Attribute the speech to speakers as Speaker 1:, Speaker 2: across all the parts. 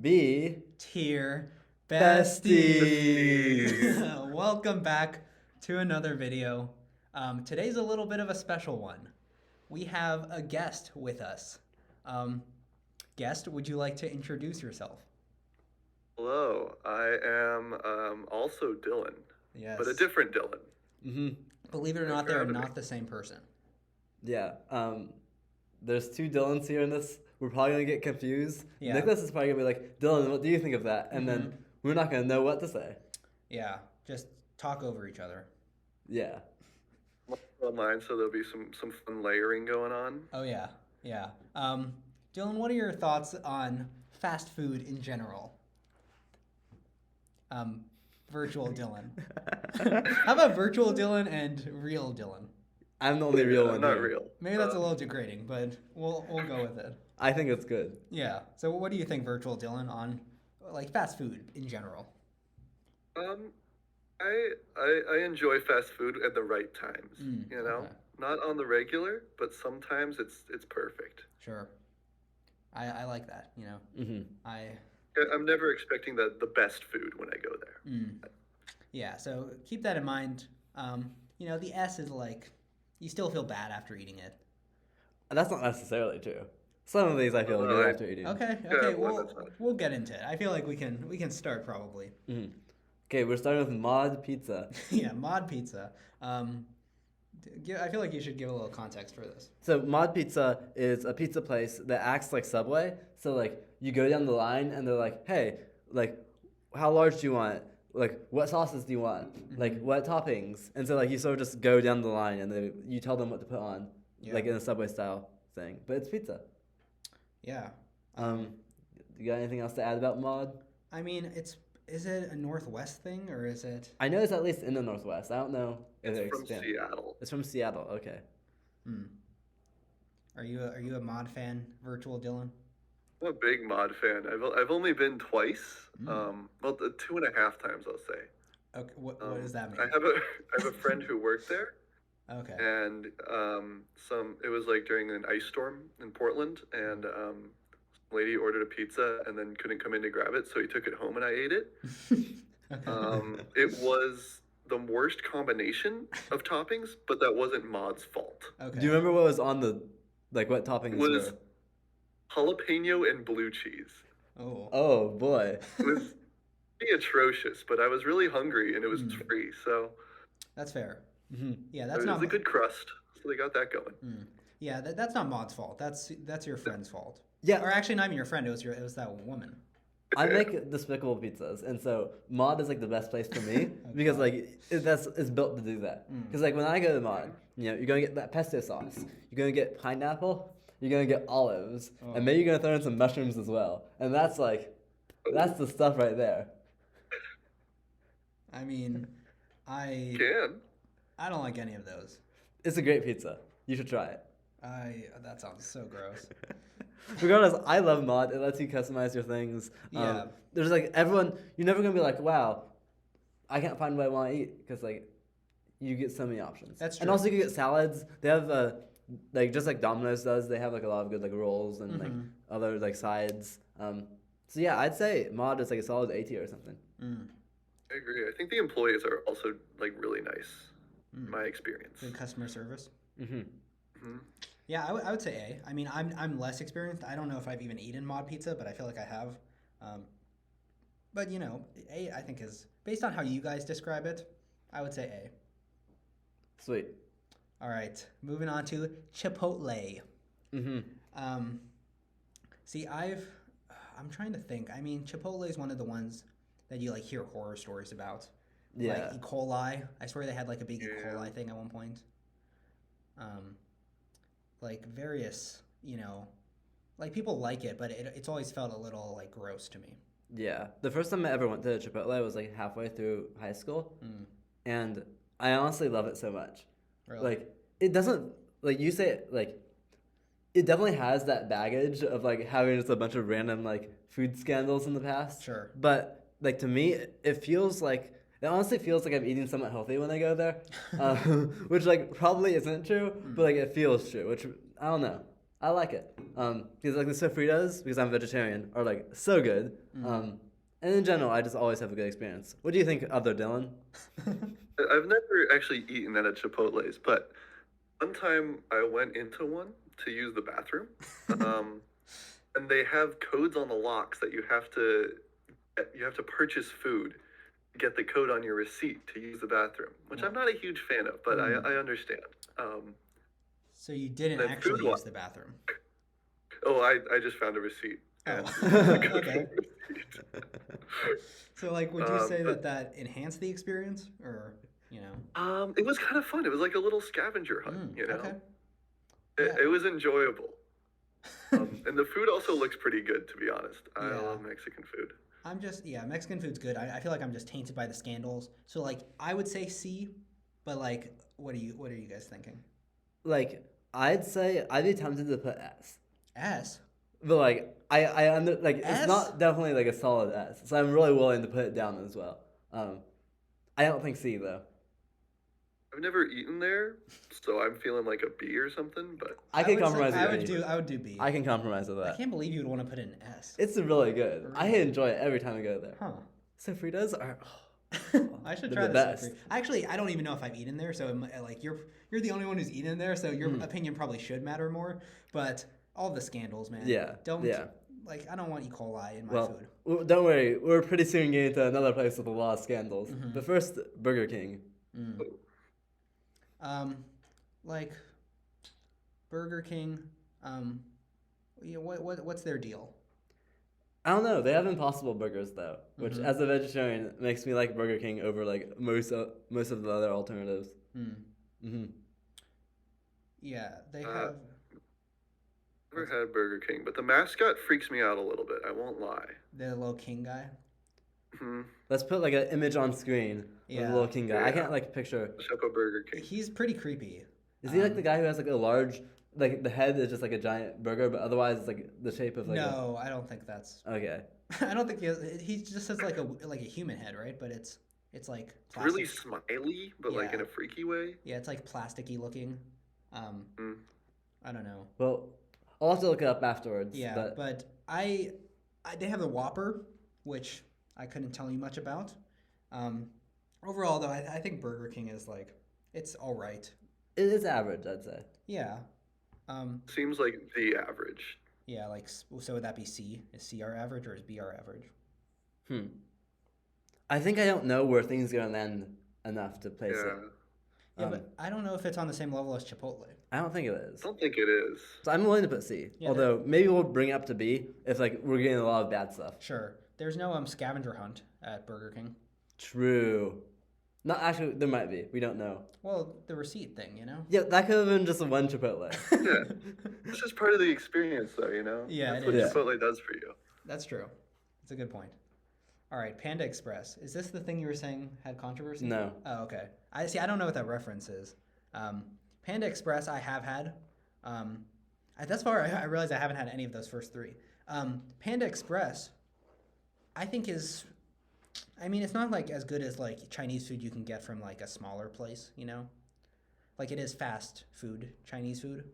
Speaker 1: B
Speaker 2: Tier
Speaker 1: besties.
Speaker 2: besties. Welcome back to another video. Today's a little bit of a special one. We have a guest with us. Guest, would you like to introduce yourself?
Speaker 3: Hello, I am also Dylan,
Speaker 2: Yes.
Speaker 3: but a different Dylan.
Speaker 1: Mm-hmm.
Speaker 2: Believe it or
Speaker 3: Thanks
Speaker 2: not,
Speaker 3: for
Speaker 2: they're
Speaker 3: having
Speaker 2: not
Speaker 3: me.
Speaker 2: the same person.
Speaker 1: Yeah. There's two Dylans here in this. We're probably gonna get confused.
Speaker 2: Yeah.
Speaker 1: Nicholas is probably gonna be like, Dylan, what do you think of that? And then we're not gonna know what to say.
Speaker 2: Yeah, just talk over each other.
Speaker 1: Yeah.
Speaker 3: Online, so there'll be some fun layering going on.
Speaker 2: Oh yeah, yeah. Dylan, what are your thoughts on fast food in general? Virtual Dylan. How about virtual Dylan and real Dylan?
Speaker 1: I'm the only real one.
Speaker 3: Not
Speaker 1: here.
Speaker 3: real.
Speaker 2: Maybe that's a little degrading, but we'll go with it.
Speaker 1: I think it's good.
Speaker 2: Yeah. So what do you think, virtual Dylan, on like fast food in general?
Speaker 3: I enjoy fast food at the right times. You know,
Speaker 2: Okay.
Speaker 3: not on the regular, but sometimes it's perfect.
Speaker 2: Sure. I like that. You know,
Speaker 1: Mm-hmm.
Speaker 3: I'm never expecting the best food when I go there.
Speaker 2: Yeah. So keep that in mind. You know, the S is like you still feel bad after eating it.
Speaker 1: That's not necessarily true. Some of these I feel good after eating.
Speaker 2: Okay.
Speaker 3: Yeah,
Speaker 2: Okay.
Speaker 3: well,
Speaker 2: We'll
Speaker 3: that's fine.
Speaker 2: we'll get into it. I feel like we can start probably.
Speaker 1: Mm-hmm. Okay, we're starting with Mod Pizza.
Speaker 2: Yeah. Mod Pizza. I feel like you should give a little context for this.
Speaker 1: So Mod Pizza is a pizza place that acts like Subway. So like you go down the line and they're like, hey, like how large do you want? Like what sauces do you want? Like what toppings? And so like you sort of just go down the line and you tell them what to put on,
Speaker 2: Yeah.
Speaker 1: like in a Subway style thing. But it's pizza.
Speaker 2: Yeah.
Speaker 1: You got anything else to add about Mod?
Speaker 2: I mean, is it a Northwest thing or is it?
Speaker 1: I know it's at least in the Northwest. I don't know if
Speaker 3: It's
Speaker 1: they
Speaker 3: from
Speaker 1: expand.
Speaker 3: Seattle.
Speaker 1: It's from Seattle. Okay.
Speaker 2: Are you a mod fan, virtual Dylan?
Speaker 3: I'm a big Mod fan. I've only been twice. Well, 2.5 times I'll say.
Speaker 2: Okay. What does that mean?
Speaker 3: I have a friend who worked there.
Speaker 2: Okay.
Speaker 3: And it was like during an ice storm in Portland, and some lady ordered a pizza and then couldn't come in to grab it, so he took it home and I ate it.
Speaker 2: Okay.
Speaker 3: It was the worst combination of toppings, but that wasn't Maud's fault.
Speaker 2: Okay.
Speaker 1: Do you remember what was on the, like what toppings
Speaker 3: It was
Speaker 1: were?
Speaker 3: jalapeno and blue cheese.
Speaker 2: Oh.
Speaker 1: Oh boy.
Speaker 3: It was pretty atrocious, but I was really hungry and it was free, so
Speaker 2: That's fair.
Speaker 1: Mm-hmm.
Speaker 2: Yeah,
Speaker 3: it
Speaker 2: that's
Speaker 3: was
Speaker 2: not.
Speaker 3: a good crust, so they got that going.
Speaker 2: Yeah, that's not mod's fault. That's your friend's fault.
Speaker 1: Yeah.
Speaker 2: Or actually, not even your friend. It was that woman.
Speaker 1: I make despicable pizzas, and so Mod is like the best place for me because like it's built to do that. Because like when I go to Mod, you know, you're gonna get that pesto sauce, you're gonna get pineapple, you're gonna get olives, and maybe you're gonna throw in some mushrooms as well, and that's the stuff right there.
Speaker 2: I mean, I don't like any of those.
Speaker 1: It's a great pizza. You should try it.
Speaker 2: That sounds so gross.
Speaker 1: Regardless, I love Mod. It lets you customize your things.
Speaker 2: Yeah.
Speaker 1: There's like everyone. You're never gonna be like, wow, I can't find what I want to eat because like you get so many options.
Speaker 2: That's
Speaker 1: And
Speaker 2: true.
Speaker 1: also you can get salads. They have like just like Domino's does. They have like a lot of good like rolls and like other like sides. So yeah, I'd say Mod is like a solid A tier or something.
Speaker 3: I agree. I think the employees are also like really nice. In my experience.
Speaker 2: Good customer service.
Speaker 1: Mm-hmm.
Speaker 2: Yeah, I would say A. I mean, I'm less experienced. I don't know if I've even eaten mod pizza, but I feel like I have. But you know, A I think is based on how you guys describe it. I would say A.
Speaker 1: Sweet.
Speaker 2: All right, moving on to Chipotle.
Speaker 1: Mm-hmm.
Speaker 2: See, I'm trying to think. I mean, Chipotle is one of the ones that you like hear horror stories about.
Speaker 1: Yeah.
Speaker 2: Like E. coli. I swear they had like a big E. coli thing at one point. Like various, you know, like people like it, but it's always felt a little like gross to me.
Speaker 1: Yeah. The first time I ever went to Chipotle was like halfway through high school, and I honestly love it so much.
Speaker 2: Really?
Speaker 1: Like it doesn't like you say like it definitely has that baggage of like having just a bunch of random like food scandals in the past.
Speaker 2: Sure.
Speaker 1: But like to me, it honestly feels like I'm eating somewhat healthy when I go there, which like probably isn't true, but like it feels true. Which I don't know. I like it. Because like the sofritas, because I'm vegetarian, are like so good. And in general, I just always have a good experience. What do you think, other Dylan?
Speaker 3: I've never actually eaten at a Chipotle's, but one time I went into one to use the bathroom, and they have codes on the locks that you have to purchase food to get the code on your receipt to use the bathroom, which I'm not a huge fan of, but I understand.
Speaker 2: So you didn't
Speaker 3: then
Speaker 2: actually
Speaker 3: food
Speaker 2: use the bathroom.
Speaker 3: Oh, I just found a receipt. And
Speaker 2: Oh,
Speaker 3: the code
Speaker 2: okay.
Speaker 3: for the receipt.
Speaker 2: So like, would you say
Speaker 3: But
Speaker 2: that enhanced the experience, or you know?
Speaker 3: it was kind of fun. It was like a little scavenger hunt, you know?
Speaker 2: Okay.
Speaker 3: It was enjoyable. And the food also looks pretty good, to be honest. I
Speaker 2: Yeah.
Speaker 3: love Mexican food.
Speaker 2: Mexican food's good. I feel like I'm just tainted by the scandals. So like, I would say C, but like, what are you guys thinking?
Speaker 1: Like, I'd say I'd be tempted to put S.
Speaker 2: S.
Speaker 1: But like I under like
Speaker 2: S?
Speaker 1: it's not definitely like a solid S. So I'm really willing to put it down as well. I don't think C though.
Speaker 3: I've never eaten there, so I'm feeling like a B or something, but
Speaker 1: I can
Speaker 2: would say-
Speaker 1: compromise
Speaker 2: I
Speaker 1: with
Speaker 2: would
Speaker 1: B.
Speaker 2: do. I would do B.
Speaker 1: I can compromise with
Speaker 2: I
Speaker 1: that.
Speaker 2: can't believe you would want to put in S.
Speaker 1: It's really good. I
Speaker 2: Really?
Speaker 1: enjoy it every time I go there.
Speaker 2: Huh.
Speaker 1: Sofritas are
Speaker 2: I should
Speaker 1: they're
Speaker 2: try
Speaker 1: the
Speaker 2: this.
Speaker 1: best.
Speaker 2: Actually, I don't even know if I've eaten there, so like you're the only one who's eaten there, so your opinion probably should matter more. But all the scandals, man.
Speaker 1: Yeah,
Speaker 2: Don't
Speaker 1: yeah.
Speaker 2: like I don't want E. coli in my
Speaker 1: Well,
Speaker 2: food.
Speaker 1: don't worry. We're pretty soon getting to another place with a lot of scandals. But first, Burger King.
Speaker 2: Like Burger King. What's their deal?
Speaker 1: I don't know. They have Impossible Burgers though, which as a vegetarian makes me like Burger King over like most of the other alternatives.
Speaker 2: Yeah, they
Speaker 3: Uh,
Speaker 2: have.
Speaker 3: never had Burger King. But the mascot freaks me out a little bit, I won't lie.
Speaker 2: The little king guy.
Speaker 3: Hmm.
Speaker 1: Let's put like an image on screen of
Speaker 2: Yeah.
Speaker 1: the little king guy. I
Speaker 3: Yeah.
Speaker 1: can't like picture.
Speaker 3: Shop a Burger King.
Speaker 2: He's pretty creepy.
Speaker 1: Is he like the guy who has like a large, like the head is just like a giant burger, but otherwise it's like the shape of like.
Speaker 2: No, I don't think that's.
Speaker 1: Okay.
Speaker 2: I don't think he just has like a human head, right? But it's like
Speaker 3: It's really
Speaker 2: plastic.
Speaker 3: smiley, but like in
Speaker 2: Yeah.
Speaker 3: a freaky way.
Speaker 2: Yeah, it's like plasticky looking. I don't know.
Speaker 1: Well, I'll have to look it up afterwards.
Speaker 2: Yeah, but I they have the Whopper, which I couldn't tell you much about. Overall, though, I think Burger King is like it's all right.
Speaker 1: it is average, I'd say.
Speaker 2: Yeah.
Speaker 3: Seems like the average.
Speaker 2: Yeah, like so would that be C? Is C our average or is B our average?
Speaker 1: I think I don't know where things are gonna land enough to place
Speaker 3: Yeah.
Speaker 1: it.
Speaker 2: Yeah, but I don't know if it's on the same level as Chipotle.
Speaker 1: I don't think it is.
Speaker 3: I don't think it is.
Speaker 1: So I'm willing to put C.
Speaker 2: Yeah,
Speaker 1: Although maybe we'll bring it up to B if like we're getting a lot of bad stuff.
Speaker 2: Sure. There's no scavenger hunt at Burger King.
Speaker 1: True. Not actually. There might be. We don't know.
Speaker 2: Well, the receipt thing, you know.
Speaker 1: Yeah, that could have been just one Chipotle.
Speaker 3: Yeah. It's just part of the experience, though, you know?
Speaker 2: Yeah,
Speaker 3: That's
Speaker 2: it
Speaker 3: what
Speaker 1: is.
Speaker 3: Chipotle does for you.
Speaker 2: That's true. That's a good point. All right, Panda Express. Is this the thing you were saying had controversy?
Speaker 1: No.
Speaker 2: Oh, okay. I see. I don't know what that reference is. Panda Express, I have had. Thus far, I realize I haven't had any of those first three. Panda Express, I think is. I mean, it's not like as good as like Chinese food you can get from like a smaller place, you know. Like it is fast food, Chinese food.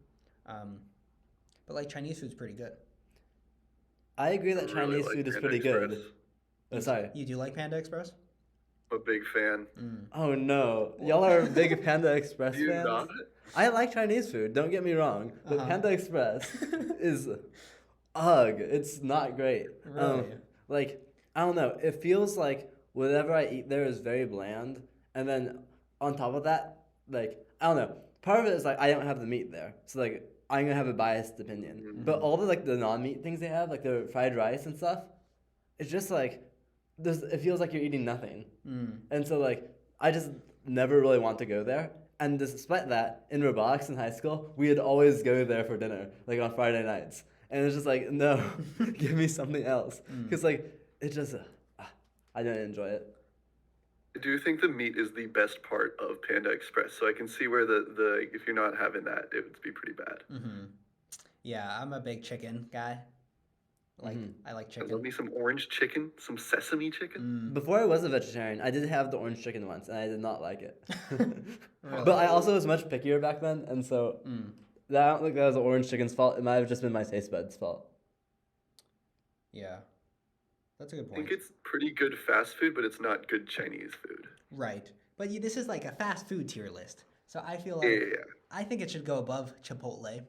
Speaker 2: But like Chinese food's pretty good.
Speaker 1: I agree that
Speaker 3: I really
Speaker 1: Chinese
Speaker 3: like
Speaker 1: food is
Speaker 3: Panda
Speaker 1: pretty good.
Speaker 3: Express.
Speaker 1: Oh, sorry.
Speaker 2: You do like Panda Express?
Speaker 3: I'm a big fan.
Speaker 1: Oh no, y'all are big Panda Express
Speaker 3: Do you
Speaker 1: fans.
Speaker 3: not?
Speaker 1: I like Chinese food. Don't get me wrong, but Panda Express is, ugh, it's not great.
Speaker 2: Really?
Speaker 1: Like I don't know. It feels like whatever I eat there is very bland, and then on top of that, like I don't know. Part of it is like I don't have the meat there, so like I'm gonna have a biased opinion. But all the like the non-meat things they have, like the fried rice and stuff, it's just like it feels like you're eating nothing. And so like I just never really want to go there. And despite that, in robotics in high school, we would always go there for dinner, like on Friday nights. And it's just like, no, give me something else. Because like it just, I don't enjoy it.
Speaker 3: I do think the meat is the best part of Panda Express, so I can see where the if you're not having that, it would be pretty bad.
Speaker 2: Yeah, I'm a big chicken guy. Like I like
Speaker 3: I love
Speaker 2: chicken.
Speaker 3: me some orange chicken, some sesame chicken.
Speaker 1: Before I was a vegetarian, I did have the orange chicken once, and I did not like it.
Speaker 2: Really?
Speaker 1: But I also was much pickier back then, and so I don't think that was the orange chicken's fault. It might have just been my taste buds' fault.
Speaker 2: Yeah, that's a good
Speaker 3: I think
Speaker 2: point.
Speaker 3: it's pretty good fast food, but it's not good Chinese food.
Speaker 2: Right, but this is like a fast food tier list, so I feel
Speaker 3: Yeah,
Speaker 2: like
Speaker 3: yeah, yeah.
Speaker 2: I think it should go above Chipotle.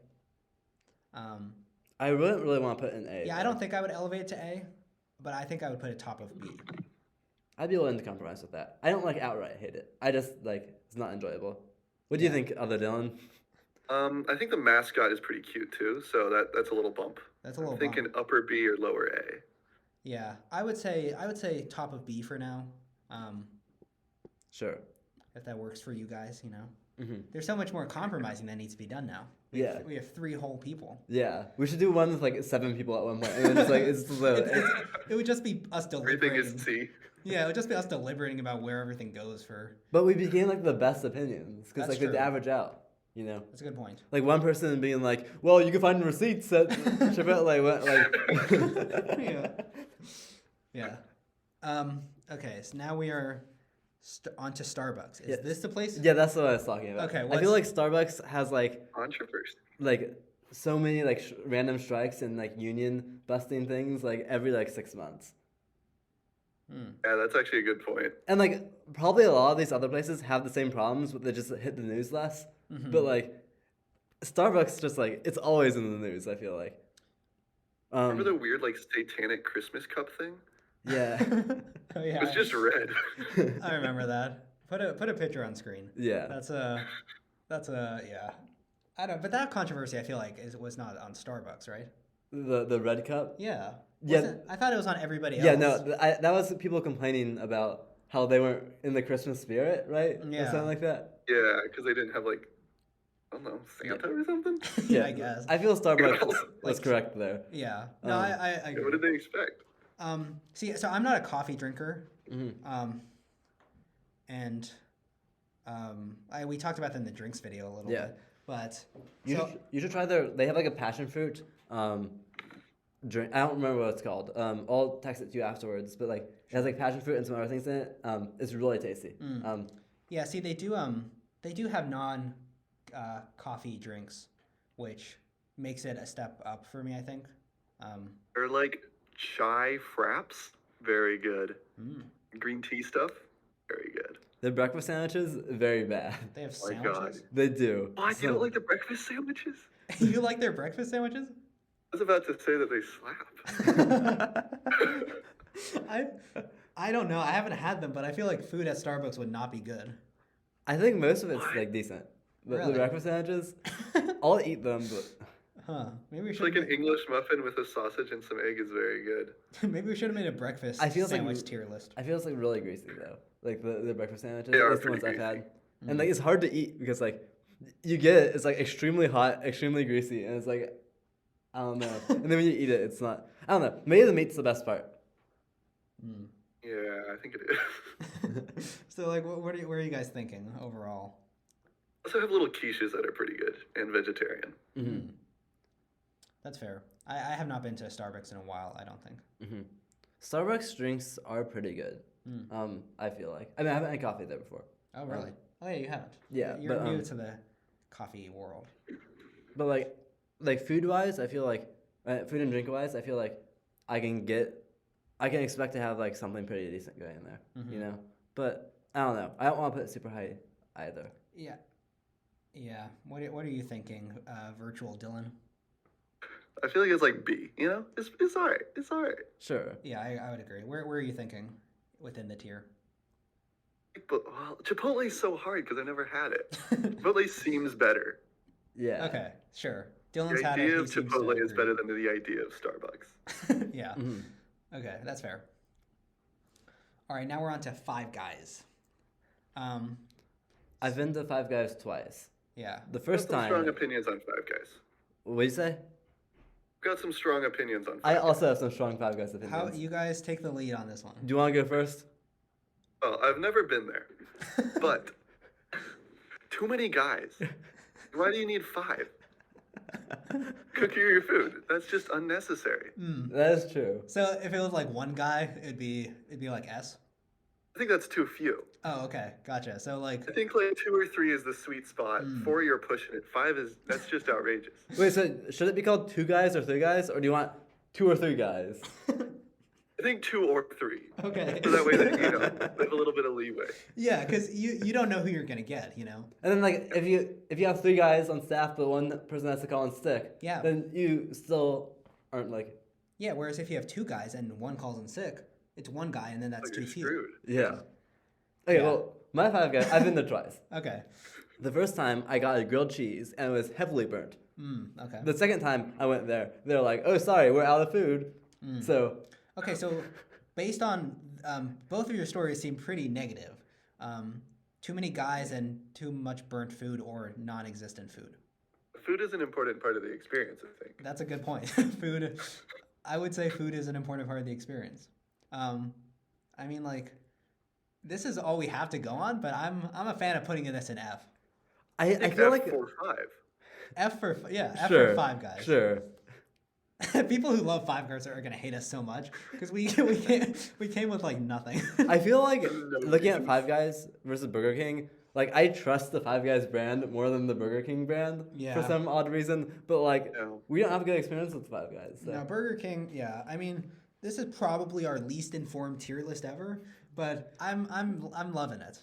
Speaker 2: Um,
Speaker 1: I wouldn't really want to put in A.
Speaker 2: yeah, I don't think I would elevate it to A, but I think I would put it top of B.
Speaker 1: I'd be willing to compromise with that. I don't like outright hate it. I just like it's not enjoyable. What do you
Speaker 2: Yeah.
Speaker 1: think, other Dylan?
Speaker 3: I think the mascot is pretty cute too, so that's a little bump.
Speaker 2: That's a little
Speaker 3: I'm thinking
Speaker 2: bump.
Speaker 3: upper B or lower A.
Speaker 2: Yeah, I would say top of B for now.
Speaker 1: Sure.
Speaker 2: If that works for you guys,
Speaker 1: Mm-hmm.
Speaker 2: There's so much more compromising that needs to be done now.
Speaker 1: Yeah.
Speaker 2: We have 3 whole people.
Speaker 1: Yeah. We should do one with like 7 people at one point, and then just like it's low.
Speaker 2: It would just be us
Speaker 3: Everything
Speaker 2: deliberating.
Speaker 3: is C.
Speaker 2: Yeah, it would just be us deliberating about where everything goes for.
Speaker 1: But we became like the best opinions because
Speaker 2: That's
Speaker 1: like
Speaker 2: true.
Speaker 1: they average out.
Speaker 2: That's a good point.
Speaker 1: Like one person being like, "Well, you can find receipts at Chipotle." Like,
Speaker 2: Yeah. Okay, so now we are on to Starbucks. Is
Speaker 1: Yeah.
Speaker 2: this the place?
Speaker 1: yeah, that's what I was talking about.
Speaker 2: Okay,
Speaker 1: I feel like Starbucks has
Speaker 3: Controversy.
Speaker 1: like so many like random strikes and like union busting things like every like 6 months.
Speaker 3: Yeah, that's actually a good point.
Speaker 1: And like probably a lot of these other places have the same problems, but they just hit the news less.
Speaker 2: Mm-hmm.
Speaker 1: But like Starbucks, just like it's always in the news. I feel like.
Speaker 3: Remember the weird like satanic Christmas cup thing?
Speaker 1: Yeah.
Speaker 2: Oh,
Speaker 3: It
Speaker 2: yeah.
Speaker 3: was just red.
Speaker 2: I remember that. Put a picture on screen.
Speaker 1: Yeah.
Speaker 2: That's a yeah. I don't. But that controversy, I feel like, was not on Starbucks, right?
Speaker 1: The red cup.
Speaker 2: Yeah.
Speaker 1: Yeah.
Speaker 2: I thought it was on everybody else.
Speaker 1: Yeah. No. That was people complaining about how they weren't in the Christmas spirit, right? Or
Speaker 2: Yeah.
Speaker 1: something like that.
Speaker 3: Yeah, because they didn't have like, I don't know, Santa or something.
Speaker 2: Yeah, I guess.
Speaker 1: I feel Starbucks was
Speaker 2: Like-
Speaker 1: correct there.
Speaker 2: Yeah. No,
Speaker 1: Um,
Speaker 2: I
Speaker 3: Yeah,
Speaker 2: agree.
Speaker 3: what did they expect?
Speaker 2: See, so I'm not a coffee drinker.
Speaker 1: Mhm.
Speaker 2: And we talked about that in the drinks video a little
Speaker 1: Yeah.
Speaker 2: bit. But
Speaker 1: You should try they have like a passion fruit drink. I don't remember what it's called. I'll text it to you afterwards. But like it has like passion fruit and some other things in it. It's really tasty.
Speaker 2: yeah, see, they do have non coffee drinks, which makes it a step up for me, I think.
Speaker 3: They're like chai fraps, very good.
Speaker 2: Mm.
Speaker 3: Green tea stuff, very good.
Speaker 1: The breakfast sandwiches, very bad.
Speaker 2: They have
Speaker 3: Oh my God.
Speaker 2: sandwiches.
Speaker 1: They do.
Speaker 3: Oh, I
Speaker 1: So-
Speaker 3: don't like the breakfast sandwiches.
Speaker 2: You like their breakfast sandwiches?
Speaker 3: I was about to say that they slap.
Speaker 2: I don't know. I haven't had them, but I feel like food at Starbucks would not be good.
Speaker 1: I think most of it's
Speaker 3: What?
Speaker 1: like decent. But
Speaker 2: Really?
Speaker 1: the breakfast sandwiches, I'll eat them, but
Speaker 2: Huh? Maybe we
Speaker 3: It's
Speaker 2: should
Speaker 3: like an English muffin with a sausage and some egg is very good.
Speaker 2: maybe we should have made a breakfast
Speaker 1: I feel like
Speaker 2: sandwich tier list.
Speaker 1: I feel it's like really greasy though. Like the breakfast sandwiches,
Speaker 3: They are
Speaker 1: that's the ones
Speaker 3: pretty
Speaker 1: I've had.
Speaker 2: greasy.
Speaker 1: And like it's hard to eat because like you get it, it's like extremely hot, extremely greasy, and it's like I don't know. And then when you eat it, it's not. I don't know. Maybe the meat's the best part.
Speaker 2: Mm.
Speaker 3: Yeah, I think it is.
Speaker 2: So like, what are you guys thinking overall?
Speaker 3: Also have little quiches that are pretty good and vegetarian.
Speaker 1: Mm-hmm.
Speaker 2: That's fair. I have not been to Starbucks in a while. I don't think.
Speaker 1: Mm-hmm. Starbucks drinks are pretty good.
Speaker 2: Mm.
Speaker 1: I feel like. I mean, I haven't had coffee there before.
Speaker 2: Oh really? Oh yeah, you haven't.
Speaker 1: Yeah,
Speaker 2: You're
Speaker 1: but,
Speaker 2: new to the coffee world.
Speaker 1: But like food wise, I feel like food and drink wise, I feel like I can expect to have like something pretty decent going there.
Speaker 2: Mhm.
Speaker 1: You know, but I don't know. I don't want to put it super high either.
Speaker 2: Yeah. Yeah. What are you thinking, virtual Dylan?
Speaker 3: I feel like it's like B, you know? It's alright. It's alright.
Speaker 1: Sure.
Speaker 2: Yeah, I would agree. Where are you thinking within the tier?
Speaker 3: But well, Chipotle's so hard because I never had it. Chipotle seems better.
Speaker 1: Yeah.
Speaker 2: Okay, sure.
Speaker 3: The
Speaker 2: Dylan's had it.
Speaker 3: idea
Speaker 2: He
Speaker 3: of
Speaker 2: seems to
Speaker 3: Chipotle is
Speaker 2: agree.
Speaker 3: better than the idea of Starbucks.
Speaker 2: Yeah.
Speaker 1: Mhm.
Speaker 2: Okay, that's fair. All right, now we're on to Five Guys.
Speaker 1: I've been to Five Guys twice.
Speaker 2: Yeah.
Speaker 1: The
Speaker 3: Got
Speaker 1: first
Speaker 3: some strong
Speaker 1: time.
Speaker 3: opinions on Five Guys.
Speaker 1: What do you say?
Speaker 3: Got some strong opinions on
Speaker 1: I
Speaker 3: Five Guys.
Speaker 1: also have some strong Five Guys opinions.
Speaker 2: How you guys take the lead on this one?
Speaker 1: Do you want to go first?
Speaker 3: Well, I've never been there, but too many guys. Why do you need 5? Cook your food. That's just unnecessary.
Speaker 2: Hmm.
Speaker 1: That is true.
Speaker 2: So if it was like one guy, it'd be like S.
Speaker 3: I think that's too few.
Speaker 2: Oh, okay, gotcha. So like,
Speaker 3: I think like 2 or 3 is the sweet spot. 4, you're pushing it. 5 is that's just outrageous.
Speaker 1: Wait, so should it be called 2 guys or 3 guys, or do you want 2 or 3 guys?
Speaker 3: I think 2 or 3.
Speaker 2: okay.
Speaker 3: So that way that they have a little bit of leeway.
Speaker 2: Yeah, because you don't know who you're gonna get, you know.
Speaker 1: And then like if you have 3 guys on staff, but one person has to call in sick,
Speaker 2: Yeah.
Speaker 1: then you still aren't like
Speaker 2: Yeah. Whereas if you have 2 guys and one calls in sick, it's 1 guy, and then that's
Speaker 3: Like
Speaker 2: too
Speaker 3: you're
Speaker 2: few.
Speaker 3: screwed.
Speaker 1: yeah. Okay,
Speaker 2: Yeah.
Speaker 1: well my 5 guys, I've been there twice.
Speaker 2: Okay.
Speaker 1: The first time I got a grilled cheese and it was heavily burnt.
Speaker 2: Okay.
Speaker 1: The second time I went there, they're like, "Oh, sorry, we're out of food." So
Speaker 2: Okay, so based on both of your stories seem pretty negative. Too many guys and too much burnt food or non-existent food.
Speaker 3: Food is an important part of the experience, I think.
Speaker 2: That's a good point. Food, I would say food is an important part of the experience. I mean, like, this is all we have to go on, but I'm a fan of putting this in F.
Speaker 1: I feel like
Speaker 3: 4 5.
Speaker 2: F for F
Speaker 1: sure,
Speaker 2: for 5 guys.
Speaker 1: Sure.
Speaker 2: People who love 5 guys are gonna hate us so much because we came with like nothing.
Speaker 1: I feel like
Speaker 3: No
Speaker 1: looking at
Speaker 3: reasons.
Speaker 1: Five Guys versus Burger King, like I trust the Five Guys brand more than the Burger King brand for
Speaker 2: Yeah.
Speaker 1: some odd reason. But like
Speaker 3: No.
Speaker 1: we don't have a good experience with Five Guys. So.
Speaker 2: Now Burger King, yeah. I mean, this is probably our least informed tier list ever, but I'm loving it.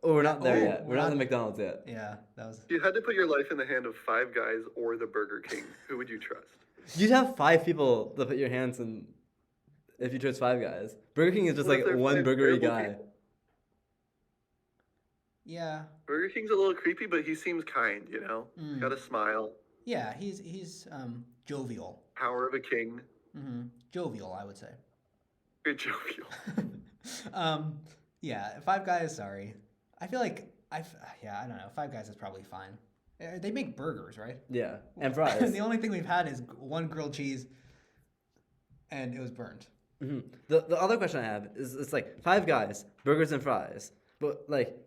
Speaker 1: Oh, we're not there
Speaker 2: Oh,
Speaker 1: yet. We're not in the McDonald's yet.
Speaker 2: Yeah, that was.
Speaker 3: If you had to put your life in the hand of 5 guys or the Burger King, who would you trust?
Speaker 1: You'd have 5 people to put your hands in if you chose Five Guys. Burger King is just
Speaker 3: What if
Speaker 1: like
Speaker 3: they're
Speaker 1: one
Speaker 3: 5
Speaker 1: burgery
Speaker 3: terrible
Speaker 1: guy.
Speaker 3: people?
Speaker 2: Yeah,
Speaker 3: Burger King's a little creepy, but he seems kind, Got a smile.
Speaker 2: yeah. He's jovial.
Speaker 3: Power of a king.
Speaker 2: Jovial, I would say.
Speaker 3: Very jovial.
Speaker 2: Yeah. 5 Guys. Sorry, I feel like I don't know. 5 Guys is probably fine. They make burgers, right?
Speaker 1: Yeah, and fries.
Speaker 2: The only thing we've had is one grilled cheese, and it was burnt.
Speaker 1: The other question I have is it's like Five Guys, burgers and fries. But like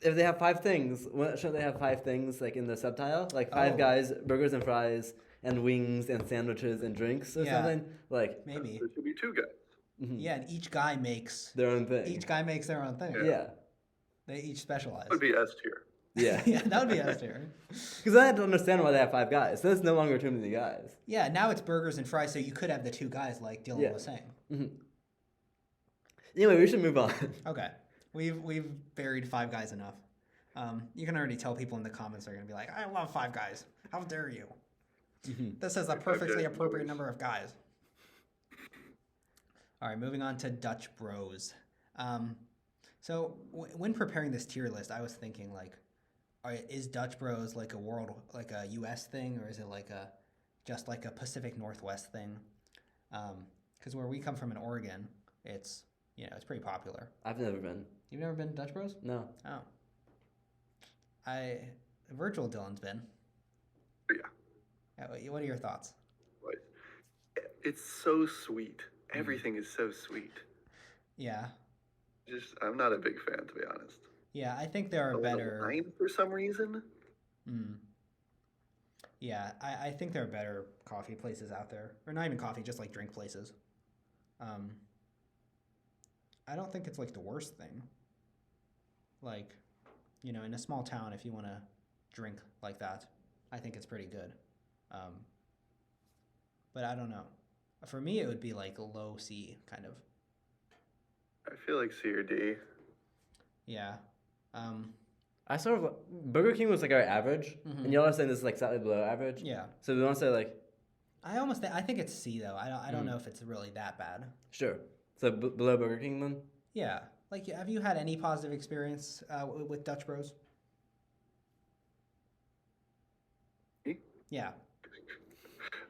Speaker 1: if they have 5 things, shouldn't they have 5 things like in the subtitle? Like Five
Speaker 2: Oh.
Speaker 1: Guys, burgers and fries, and wings and sandwiches and drinks or
Speaker 2: Yeah.
Speaker 1: something? Like
Speaker 2: Maybe.
Speaker 3: There should be 2 guys.
Speaker 2: Yeah, and each guy makes
Speaker 1: their own thing.
Speaker 2: their own thing.
Speaker 1: Yeah.
Speaker 2: They each specialize.
Speaker 3: That would be S tier.
Speaker 1: Yeah.
Speaker 2: Yeah, that would be us tier.
Speaker 1: Because I had to understand why they have 5 guys. So it's no longer too many guys.
Speaker 2: Yeah, now it's burgers and fries, so you could have the 2 guys, like Dylan
Speaker 1: Yeah.
Speaker 2: was saying.
Speaker 1: Anyway, we should move on.
Speaker 2: Okay, we've buried 5 Guys enough. You can already tell people in the comments are gonna be like, "I love 5 Guys. How dare you?" This is a perfectly
Speaker 3: Guys,
Speaker 2: appropriate
Speaker 3: always.
Speaker 2: number of guys. All right, moving on to Dutch Bros. So when preparing this tier list, I was thinking like, is Dutch Bros like a U.S. thing, or is it like just like a Pacific Northwest thing? Because where we come from in Oregon, it's pretty popular.
Speaker 1: I've never been.
Speaker 2: You've never been to Dutch Bros?
Speaker 1: No.
Speaker 2: Oh. Virtual Dylan's been.
Speaker 3: Yeah.
Speaker 2: What are your thoughts?
Speaker 3: Right. It's so sweet. Everything is so sweet.
Speaker 2: Yeah.
Speaker 3: I'm not a big fan, to be honest.
Speaker 2: Yeah, I think there are
Speaker 3: The
Speaker 2: better.
Speaker 3: wine for some reason.
Speaker 2: Yeah, I think there are better coffee places out there. Or not even coffee, just like drink places. I don't think it's like the worst thing. Like, in a small town, if you want to drink like that, I think it's pretty good. But I don't know. For me, it would be like a low C kind of.
Speaker 3: I feel like C or D.
Speaker 2: Yeah.
Speaker 1: I sort of Burger King was like our average, and y'all are saying this is like slightly below average.
Speaker 2: Yeah.
Speaker 1: So we want to say like
Speaker 2: I think it's C though. I don't know if it's really that bad.
Speaker 1: sure. So below Burger King then.
Speaker 2: Yeah. Like, have you had any positive experience with Dutch Bros?
Speaker 3: Me?
Speaker 2: Yeah.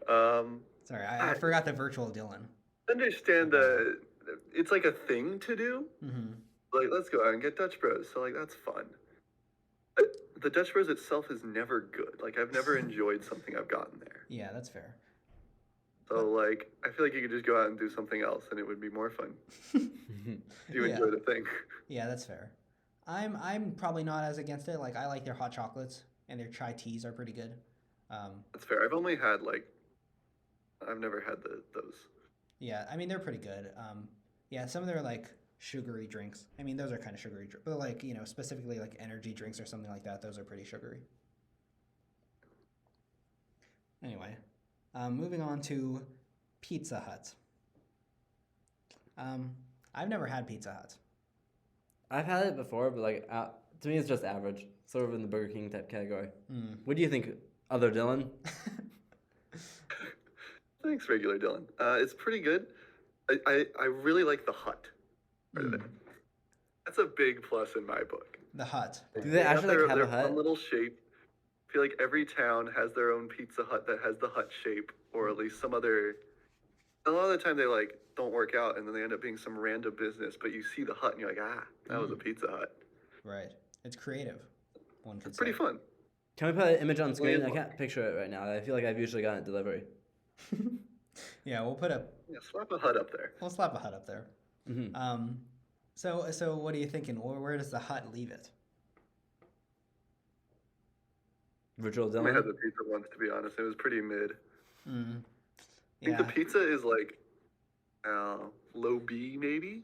Speaker 3: Um,
Speaker 2: Sorry, I forgot the virtual Dylan.
Speaker 3: understand it's like a thing to do. Like, let's go out and get Dutch Bros. So, like, that's fun. But the Dutch Bros itself is never good. Like, I've never enjoyed something I've gotten there.
Speaker 2: Yeah, that's fair.
Speaker 3: So, like, I feel like you could just go out and do something else, and it would be more fun. You
Speaker 2: Yeah.
Speaker 3: enjoy the thing.
Speaker 2: Yeah, that's fair. I'm probably not as against it. Like, I like their hot chocolates, and their chai teas are pretty good.
Speaker 3: That's fair. I've only had, like, I've never had those.
Speaker 2: Yeah, I mean, they're pretty good. Yeah, some of their, like, sugary drinks. I mean, those are kind of sugary, but like, you know, specifically like energy drinks or something like that, those are pretty sugary. Anyway, moving on to Pizza Hut. I've never had Pizza Hut.
Speaker 1: I've had it before, but like to me, it's just average, sort of in the Burger King type category. What do you think, other Dylan?
Speaker 3: Thanks, regular Dylan. It's pretty good. I really like the Hut. That's a big plus in my book.
Speaker 2: The Hut.
Speaker 1: Do they actually like have
Speaker 3: their
Speaker 1: a hut?
Speaker 3: fun little shape. I feel like every town has their own Pizza Hut that has the hut shape, or at least some other. A lot of the time they like don't work out, and then they end up being some random business. But you see the hut, and you're like, that was a Pizza Hut.
Speaker 2: Right. It's creative. One could
Speaker 3: It's pretty fun.
Speaker 1: Can we put an image on screen? I can't picture it right now. I feel like I've usually gotten it delivery.
Speaker 2: Yeah, we'll put a.
Speaker 3: Yeah, slap a hut up there.
Speaker 2: We'll slap a hut up there. So what are you thinking? Where does the hut leave it?
Speaker 1: Virtual
Speaker 3: I
Speaker 1: Dylan.
Speaker 3: had the pizza once, to be honest. It was pretty mid. I
Speaker 2: Yeah.
Speaker 3: think the pizza is like low B, maybe.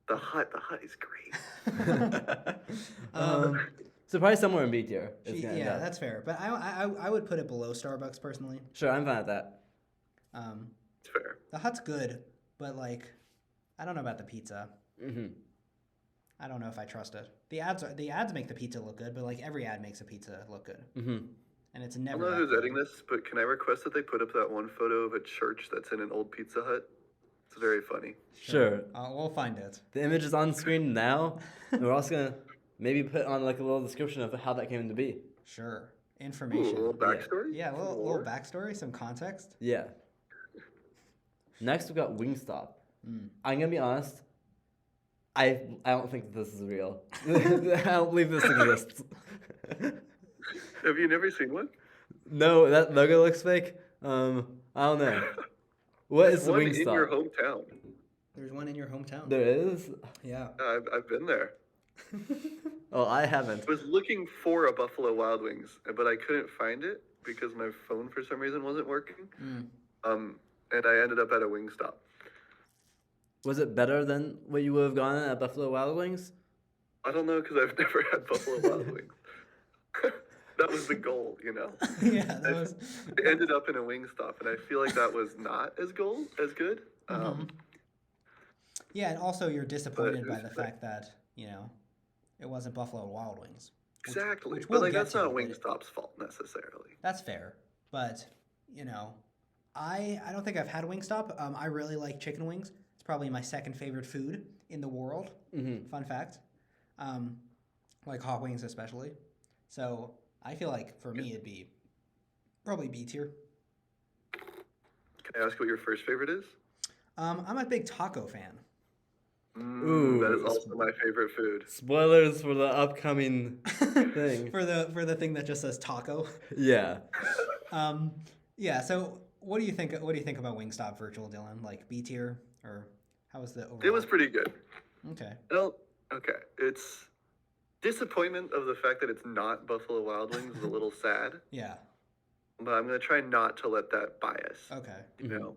Speaker 3: The hut is great.
Speaker 1: So probably somewhere in B tier.
Speaker 2: Yeah, that's fair. But I would put it below Starbucks personally.
Speaker 1: Sure, I'm fine with that.
Speaker 3: It's fair.
Speaker 2: The Hut's good, but like, I don't know about the pizza. I don't know if I trust it. The ads make the pizza look good, but like every ad makes a pizza look good. And it's
Speaker 3: I
Speaker 2: never.
Speaker 3: don't know
Speaker 2: that
Speaker 3: who's
Speaker 2: good.
Speaker 3: editing this, but can I request that they put up that one photo of a church that's in an old Pizza Hut? It's very funny.
Speaker 1: Sure.
Speaker 2: We'll find it.
Speaker 1: The image is on screen now, and we're also gonna maybe put on like a little description of how that came to be.
Speaker 2: Sure.
Speaker 3: Ooh,
Speaker 2: Information.
Speaker 3: a little backstory?
Speaker 2: Yeah, a little backstory, some context.
Speaker 1: Yeah. Next, we've got Wingstop. I'm gonna be honest. I don't think this is real. I don't believe this exists.
Speaker 3: Have you never seen one?
Speaker 1: No, that logo looks fake. I don't know. What is the
Speaker 3: One in your
Speaker 1: Wingstop?
Speaker 3: hometown.
Speaker 2: There's one in your hometown.
Speaker 1: There is?
Speaker 2: Yeah.
Speaker 3: I've been there.
Speaker 1: Oh, I haven't.
Speaker 3: I was looking for a Buffalo Wild Wings, but I couldn't find it because my phone for some reason wasn't working. And I ended up at a Wingstop.
Speaker 1: Was it better than what you would have gone at Buffalo Wild Wings?
Speaker 3: I don't know because I've never had Buffalo Wild Wings. That was the goal, you know.
Speaker 2: Yeah, that was.
Speaker 3: I ended up in a Wingstop, and I feel like that was not as good.
Speaker 2: Yeah, and also you're disappointed by
Speaker 3: it's
Speaker 2: the
Speaker 3: like-
Speaker 2: fact that it wasn't Buffalo Wild Wings.
Speaker 3: Exactly,
Speaker 2: which
Speaker 3: but
Speaker 2: we'll
Speaker 3: like
Speaker 2: get
Speaker 3: that's
Speaker 2: to,
Speaker 3: not
Speaker 2: but
Speaker 3: Wingstop's fault necessarily.
Speaker 2: That's fair, but I don't think I've had Wingstop. I really like chicken wings. It's probably my second favorite food in the world. Fun fact. Like hot wings especially. So I feel like for me it'd be probably B tier.
Speaker 3: Can I ask what your first favorite is?
Speaker 2: I'm a big taco fan.
Speaker 1: Ooh.
Speaker 3: That is also my favorite food.
Speaker 1: Spoilers for the upcoming thing.
Speaker 2: for the thing that just says taco.
Speaker 1: Yeah.
Speaker 2: Yeah. So what do you think? What do you think about Wingstop Virtual, Dylan? Like B tier, or how was the overall?
Speaker 3: It was pretty good.
Speaker 2: Okay.
Speaker 3: Okay. It's disappointment of the fact that it's not Buffalo Wild Wings is a little sad,
Speaker 2: Yeah.
Speaker 3: but I'm gonna try not to let that bias.
Speaker 2: Okay.
Speaker 3: You know,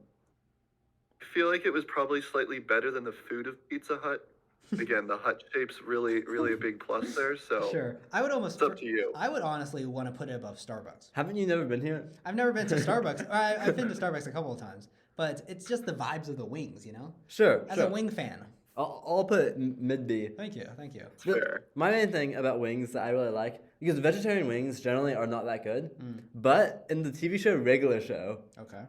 Speaker 3: I feel like it was probably slightly better than the food of Pizza Hut. Again, the hut shape's really a big plus there. So
Speaker 2: Sure. I would almost.
Speaker 3: it's up to you.
Speaker 2: I would honestly want to put it above Starbucks.
Speaker 1: Haven't you never been here?
Speaker 2: I've never been to Starbucks. I've been to Starbucks a couple of times, but it's just the vibes of the wings, you know.
Speaker 1: Sure.
Speaker 2: As
Speaker 1: sure.
Speaker 2: a wing fan.
Speaker 1: I'll put it mid B.
Speaker 2: Thank you. Thank you.
Speaker 3: Fair.
Speaker 1: My main thing about wings that I really like, because vegetarian wings generally are not that good, but in the TV show Regular Show,
Speaker 2: Okay.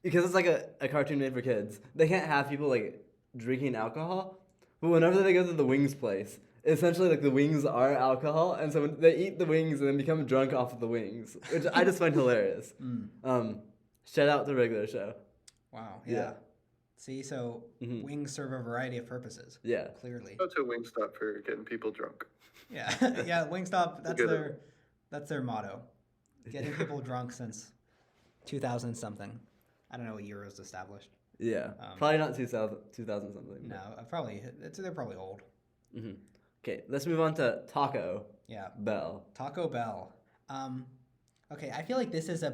Speaker 1: because it's like a cartoon made for kids, they can't have people like drinking alcohol, but whenever they go to the wings place, essentially like the wings are alcohol, and so when they eat the wings and then become drunk off of the wings, which I just find hilarious. Shout out to Regular Show.
Speaker 2: Wow.
Speaker 1: Yeah.
Speaker 2: Yeah. See, so wings serve a variety of purposes.
Speaker 1: Yeah.
Speaker 2: Clearly.
Speaker 3: Go to Wingstop for getting people drunk.
Speaker 2: Yeah. Yeah. Wingstop.
Speaker 3: Get it.
Speaker 2: That's their motto. Getting people drunk since 2000 something. I don't know what year it was established.
Speaker 1: Yeah. Probably not 2000 something.
Speaker 2: No, probably they're probably old.
Speaker 1: Okay, let's move on to Taco
Speaker 2: Yeah.
Speaker 1: Bell.
Speaker 2: Taco Bell. Okay, I feel like this is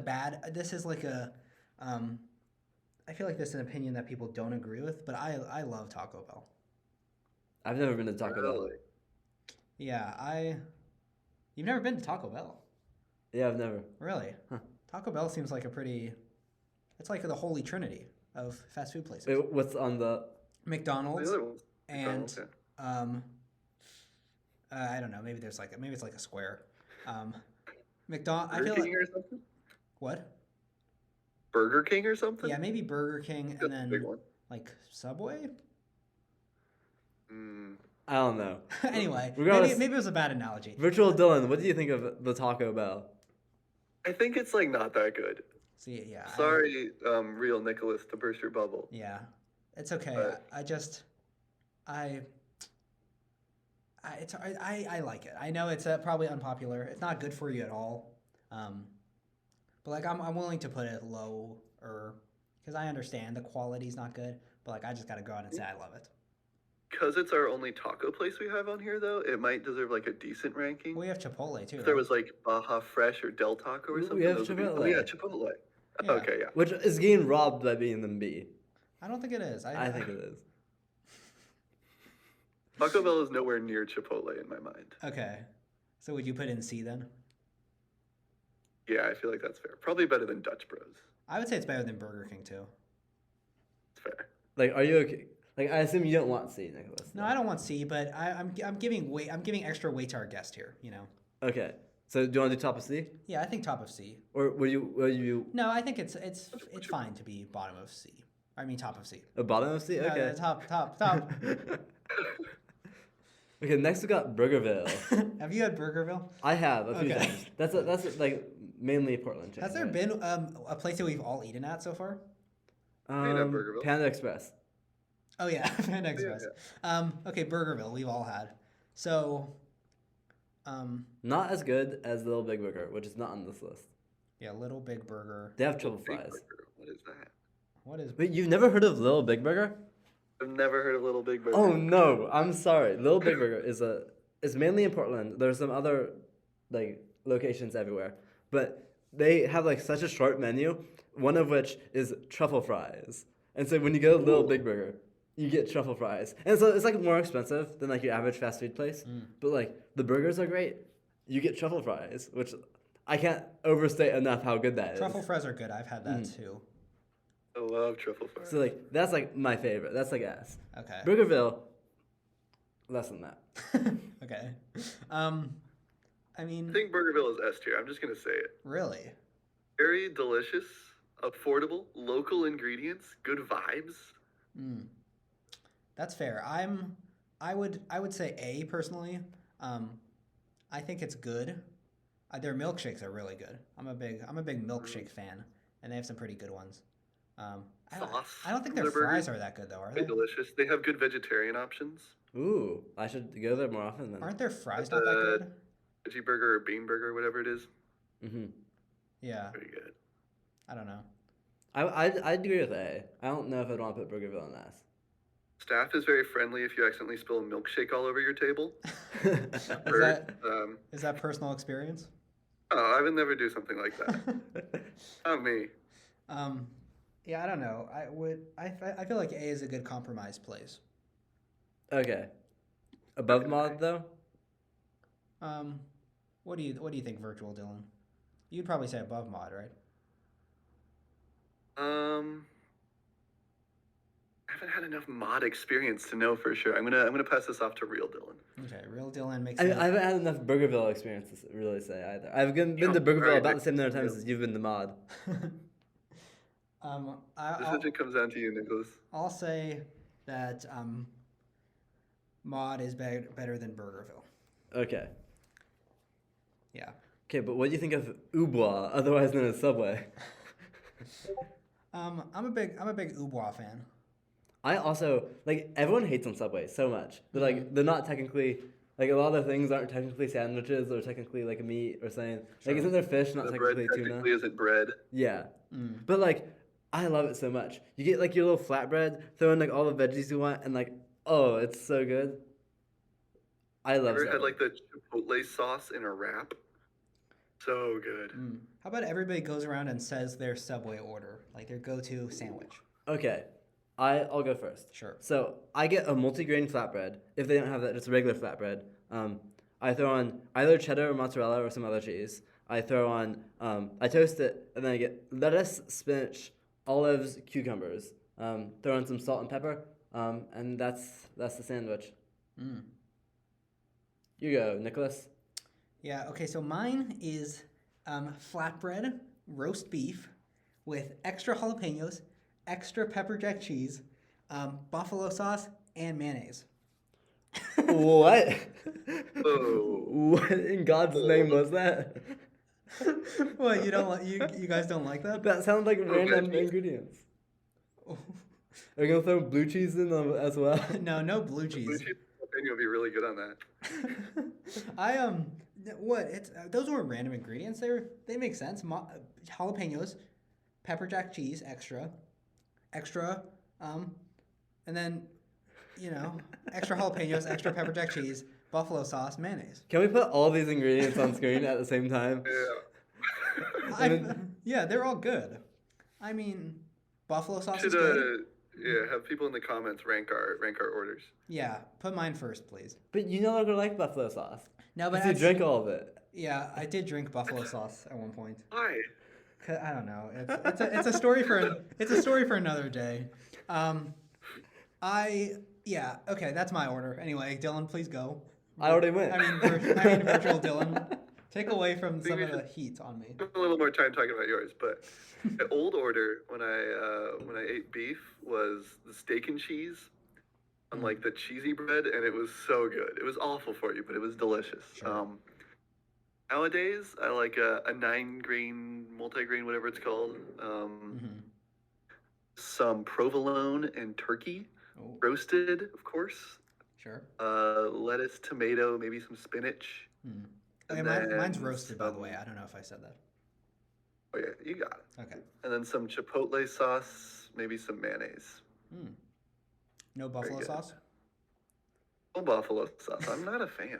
Speaker 2: I feel like this is an opinion that people don't agree with, but I love Taco Bell.
Speaker 1: I've never been to Taco Bell.
Speaker 3: Really?
Speaker 2: Yeah, You've never been to Taco Bell?
Speaker 1: Yeah, I've never.
Speaker 2: Really?
Speaker 1: Huh.
Speaker 2: Taco Bell seems like it's like the holy trinity of fast food places.
Speaker 1: Wait, what's on the?
Speaker 3: The
Speaker 2: McDonald's
Speaker 3: other ones.
Speaker 2: and
Speaker 3: McDonald's, yeah.
Speaker 2: I don't know. Maybe it's like a square. McDonald. I
Speaker 3: Burger
Speaker 2: feel
Speaker 3: King
Speaker 2: like
Speaker 3: or something?
Speaker 2: what?
Speaker 3: Burger King or something?
Speaker 2: Yeah, maybe Burger King
Speaker 3: That's
Speaker 2: and
Speaker 3: a big
Speaker 2: then
Speaker 3: one.
Speaker 2: like Subway.
Speaker 1: I don't know.
Speaker 2: Anyway,
Speaker 1: Regardless-
Speaker 2: maybe it was a bad analogy.
Speaker 1: Virtual Dylan, what do you think of the Taco Bell?
Speaker 3: I think it's like not that good.
Speaker 2: See, yeah.
Speaker 3: Sorry, real Nicholas, to burst your bubble.
Speaker 2: Yeah, it's okay.
Speaker 3: But-
Speaker 2: I like it. I know it's probably unpopular. It's not good for you at all. But like I'm willing to put it low or because I understand the quality's not good. But like I just gotta go out and say I love it.
Speaker 3: Because it's our only taco place we have on here, though, it might deserve like a decent ranking.
Speaker 2: We have Chipotle too.
Speaker 3: If there
Speaker 2: right?
Speaker 3: was like Baja Fresh or Del Taco or
Speaker 1: We
Speaker 3: something.
Speaker 1: have
Speaker 3: those would be-
Speaker 1: Chipotle.
Speaker 3: Oh, yeah, Chipotle.
Speaker 2: Yeah.
Speaker 3: Okay, yeah.
Speaker 1: Which is getting robbed by being in B.
Speaker 2: I don't think it is.
Speaker 1: I think it is.
Speaker 3: Taco Bell is nowhere near Chipotle in my mind.
Speaker 2: Okay. So would you put in C then?
Speaker 3: Yeah, I feel like that's fair. Probably better than Dutch Bros.
Speaker 2: I would say it's better than Burger King too.
Speaker 3: It's fair.
Speaker 1: Like, are you okay? Like, I assume you don't want C, Nicholas.
Speaker 2: No, I don't want C, but I'm giving weight. I'm giving extra weight to our guest here. You know.
Speaker 1: Okay. So do you want to do top of C,
Speaker 2: Yeah, I think top of C.
Speaker 1: or would you
Speaker 2: No, I think it's fine to be bottom of C. I mean top of C.
Speaker 1: a bottom of C?
Speaker 2: No,
Speaker 1: Okay.
Speaker 2: top.
Speaker 1: Okay. Next we got Burgerville.
Speaker 2: Have you had Burgerville?
Speaker 1: I have a few
Speaker 2: Okay.
Speaker 1: times. That's like mainly Portland. Chain,
Speaker 2: Has there
Speaker 1: right?
Speaker 2: been a place that we've all eaten at so far?
Speaker 3: mean, at Burgerville.
Speaker 1: Panda Express.
Speaker 2: Oh yeah, Panda Express. Okay, Burgerville we've all had. So,
Speaker 1: Not as good as Little Big Burger, which is not on this list.
Speaker 2: yeah, Little Big Burger.
Speaker 1: They have truffle
Speaker 3: Big
Speaker 1: fries.
Speaker 3: Burger. What is that?
Speaker 2: What is?
Speaker 1: Wait, you've never heard of Little Big Burger?
Speaker 3: I've never heard of Little Big Burger.
Speaker 1: Oh no, I'm sorry. Little Big Burger is mainly in Portland. There's some other like locations everywhere, but they have like such a short menu. One of which is truffle fries, and so when you go to Little Big Burger, you get truffle fries, and so it's like more expensive than like your average fast food place. But like the burgers are great. You get truffle fries, which I can't overstate enough how good that is.
Speaker 2: Truffle fries are good. I've had that too.
Speaker 3: I love truffle fries.
Speaker 1: So like that's like my favorite. That's like S.
Speaker 2: Okay.
Speaker 1: Burgerville, less than that.
Speaker 2: Okay. I
Speaker 3: I
Speaker 2: mean,
Speaker 3: think Burgerville is S tier. I'm just gonna say it.
Speaker 2: really.
Speaker 3: Very delicious, affordable, local ingredients, good vibes.
Speaker 2: That's fair. I would say A personally. I think it's good. Their milkshakes are really good. I'm a big milkshake fan, and they have some pretty good ones.
Speaker 3: Sauce
Speaker 2: I don't think
Speaker 3: from
Speaker 2: their
Speaker 3: their
Speaker 2: fries
Speaker 3: burgers.
Speaker 2: are that good though, are
Speaker 3: Very
Speaker 2: they?
Speaker 3: delicious. They have good vegetarian options.
Speaker 1: Ooh, I should go there more often then.
Speaker 2: Aren't their fries not that good?
Speaker 3: Veggie burger or bean burger, whatever it is.
Speaker 1: Mm-hmm.
Speaker 2: Yeah,
Speaker 3: Pretty good.
Speaker 2: I don't know.
Speaker 1: I'd agree with A. I don't know if I'd want to put Burgerville on S.
Speaker 3: Staff is very friendly if you accidentally spill a milkshake all over your table.
Speaker 2: Is that personal experience?
Speaker 3: Oh, I would never do something like that. Not me.
Speaker 2: Yeah, I don't know. I feel like A is a good compromise place.
Speaker 1: Okay. Above mod though?
Speaker 2: What do you think, Virtual Dylan? You'd probably say above mod, right?
Speaker 3: I haven't had enough mod experience to know for sure. I'm gonna pass this off to real Dylan.
Speaker 2: Okay, real Dylan makes
Speaker 1: I
Speaker 2: it.
Speaker 1: haven't had enough Burgerville experience to really say either. I've been to
Speaker 3: know,
Speaker 1: Burgerville
Speaker 3: right,
Speaker 1: about the same
Speaker 3: like-
Speaker 1: number of times as you've been to mod.
Speaker 3: Decision comes down to you, Nicholas.
Speaker 2: I'll say that mod is better than Burgerville.
Speaker 1: Okay.
Speaker 2: Yeah.
Speaker 1: Okay, but what do you think of Ubois, otherwise known as Subway?
Speaker 2: I'm a big Ubois fan.
Speaker 1: I also like everyone hates on Subway so much. They're like they're not technically like a lot of their things aren't technically sandwiches or technically like meat or something. Like isn't there fish not
Speaker 3: The bread
Speaker 1: technically tuna?
Speaker 3: technically isn't bread.
Speaker 1: Yeah. But like I love it so much. You get like your little flatbread, throw in like all the veggies you want, and like oh, it's so good. I love
Speaker 3: Ever
Speaker 1: Subway.
Speaker 3: had like the Chipotle sauce in a wrap? So good.
Speaker 2: How about everybody goes around and says their Subway order, like their go-to sandwich?
Speaker 1: Okay. I'll go first.
Speaker 2: Sure.
Speaker 1: So I get a multigrain flatbread. If they don't have that, just a regular flatbread. I throw on either cheddar or mozzarella or some other cheese. I throw on, I toast it, and then I get lettuce, spinach, olives, cucumbers. Throw on some salt and pepper, and that's the sandwich.
Speaker 2: Mm.
Speaker 1: You go, Nicholas.
Speaker 2: Yeah, okay, so mine is flatbread, roast beef with extra jalapenos, extra pepper jack cheese, buffalo sauce, and mayonnaise.
Speaker 1: What?
Speaker 3: Oh.
Speaker 1: What in God's name was that?
Speaker 2: What, you don't you guys don't like that?
Speaker 1: That sounds like random
Speaker 3: veggies.
Speaker 1: ingredients. Are you gonna throw blue cheese in them as well?
Speaker 2: No blue
Speaker 3: Blue
Speaker 2: cheese.
Speaker 3: cheese jalapeno would be really good on that.
Speaker 2: It's those weren't random ingredients. They make sense. Jalapenos, pepper jack cheese, extra, and then, extra jalapenos, extra pepper jack cheese, buffalo sauce, mayonnaise.
Speaker 1: Can we put all these ingredients on screen at the same time?
Speaker 3: Yeah.
Speaker 2: Yeah, they're all good. I mean, buffalo sauce
Speaker 3: Should
Speaker 2: is good.
Speaker 3: have people in the comments rank our orders.
Speaker 2: Yeah, put mine first, please.
Speaker 1: But you no longer like buffalo sauce.
Speaker 2: No, but
Speaker 1: You drink all of it.
Speaker 2: Yeah, I did drink buffalo sauce at one point.
Speaker 3: Why?
Speaker 2: I don't know. It's a story for another day. Okay, that's my order. Anyway, Dylan, please go.
Speaker 1: I already went.
Speaker 2: I mean, virtual Dylan, take away from some of the heat on me.
Speaker 3: A little more time talking about yours, but the old order when I ate beef was the steak and cheese on like the cheesy bread, and it was so good. It was awful for you, but it was delicious.
Speaker 2: Sure.
Speaker 3: Nowadays, I like a 9-grain, multigrain, whatever it's called. Some provolone and turkey,
Speaker 2: Oh,
Speaker 3: roasted, of course.
Speaker 2: sure.
Speaker 3: Lettuce, tomato, maybe some spinach.
Speaker 2: Okay,
Speaker 3: And
Speaker 2: mine's
Speaker 3: then
Speaker 2: roasted, by the
Speaker 3: some-
Speaker 2: way. I don't know if I said that.
Speaker 3: Oh yeah, you got it.
Speaker 2: Okay.
Speaker 3: And then some chipotle sauce, maybe some mayonnaise.
Speaker 2: No buffalo
Speaker 3: good.
Speaker 2: sauce?
Speaker 3: Oh, buffalo sauce. I'm not a fan.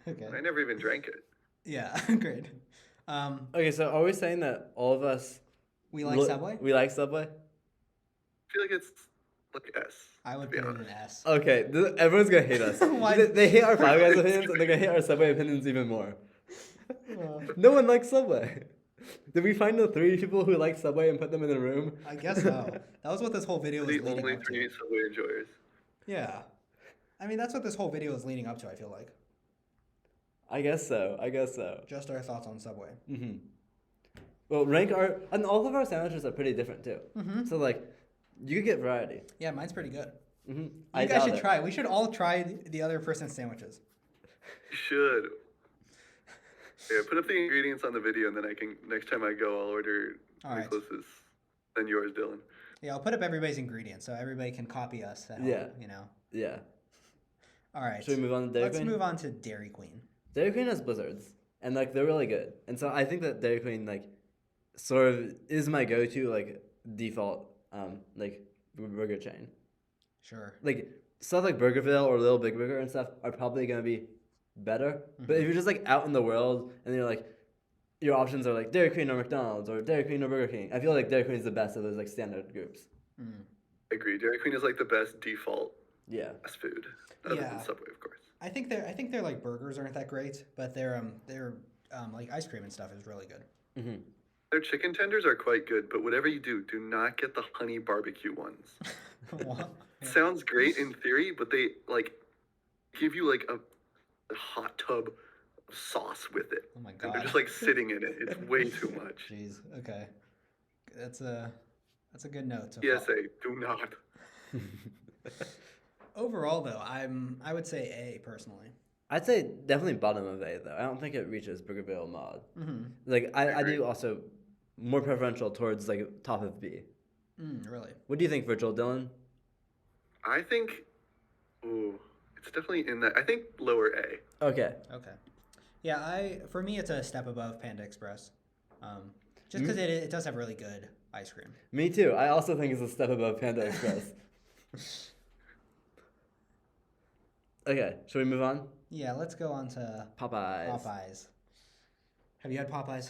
Speaker 2: Okay.
Speaker 3: I never even drank it.
Speaker 2: Yeah, great.
Speaker 1: Okay, so are we saying that all of us
Speaker 2: We like Subway?
Speaker 1: We like Subway?
Speaker 3: I feel like it's like S.
Speaker 2: I would
Speaker 3: to be
Speaker 2: put it
Speaker 3: honest.
Speaker 2: an S.
Speaker 1: Okay, everyone's gonna hate us.
Speaker 2: Why?
Speaker 1: They hate our Five Guys opinions, and they're gonna hate our Subway opinions even more. No one likes Subway. Did we find the 3 people who like Subway and put them in a room?
Speaker 2: I guess so. That was what this whole video was
Speaker 3: The
Speaker 2: leading
Speaker 3: only
Speaker 2: up
Speaker 3: 3
Speaker 2: to.
Speaker 3: Subway enjoyers.
Speaker 2: Yeah. I mean, that's what this whole video is leading up to, I feel like.
Speaker 1: I guess so.
Speaker 2: Just our thoughts on Subway.
Speaker 1: Well, and all of our sandwiches are pretty different too. So like, you could get variety.
Speaker 2: Yeah, mine's pretty good.
Speaker 1: You
Speaker 2: You guys should try. We should all try the other person's sandwiches.
Speaker 3: You should. Yeah, put up the ingredients on the video, and then next time I go, I'll order
Speaker 2: All right.
Speaker 3: Nicholas's and yours, Dylan.
Speaker 2: Yeah, I'll put up everybody's ingredients so everybody can copy us. At home,
Speaker 1: Yeah. Yeah.
Speaker 2: All right.
Speaker 1: Should we move on to Dairy
Speaker 2: Let's
Speaker 1: Queen?
Speaker 2: move on to Dairy Queen.
Speaker 1: Dairy Queen has blizzards, and like they're really good. And so I think that Dairy Queen like sort of is my go-to like default like burger chain.
Speaker 2: Sure.
Speaker 1: Like stuff like Burgerville or Little Big Burger and stuff are probably gonna be better. But if you're just like out in the world and you're like your options are like Dairy Queen or McDonald's or Dairy Queen or Burger King, I feel like Dairy Queen is the best of those like standard groups.
Speaker 3: I agree. Dairy Queen is like the best default
Speaker 1: Yeah.
Speaker 3: fast food, other
Speaker 2: Yeah.
Speaker 3: than Subway, of course.
Speaker 2: I think their like burgers aren't that great, but their like ice cream and stuff is really good.
Speaker 3: Their chicken tenders are quite good, but whatever you do not get the honey barbecue ones.
Speaker 2: What?
Speaker 3: It sounds great in theory, but they like give you like a hot tub of sauce with it.
Speaker 2: Oh my
Speaker 3: And they're
Speaker 2: god.
Speaker 3: just like sitting in it. It's way too much.
Speaker 2: Jeez. Okay. That's a good note. to
Speaker 3: PSA, do not.
Speaker 2: Overall, though, I would say A personally.
Speaker 1: I'd say definitely bottom of A though. I don't think it reaches Burgerville mod. Like I
Speaker 3: agree.
Speaker 1: do also more preferential towards like top of B.
Speaker 2: Really?
Speaker 1: What do you think, Virtual Dylan?
Speaker 3: I think, it's definitely in that. I think lower A.
Speaker 1: Okay.
Speaker 2: Okay. Yeah, for me it's a step above Panda Express, just because it does have really good ice cream.
Speaker 1: Me too. I also think it's a step above Panda Express. Okay, should we move on?
Speaker 2: Yeah, let's go on to
Speaker 1: Popeyes.
Speaker 2: Popeyes. Have you had Popeyes?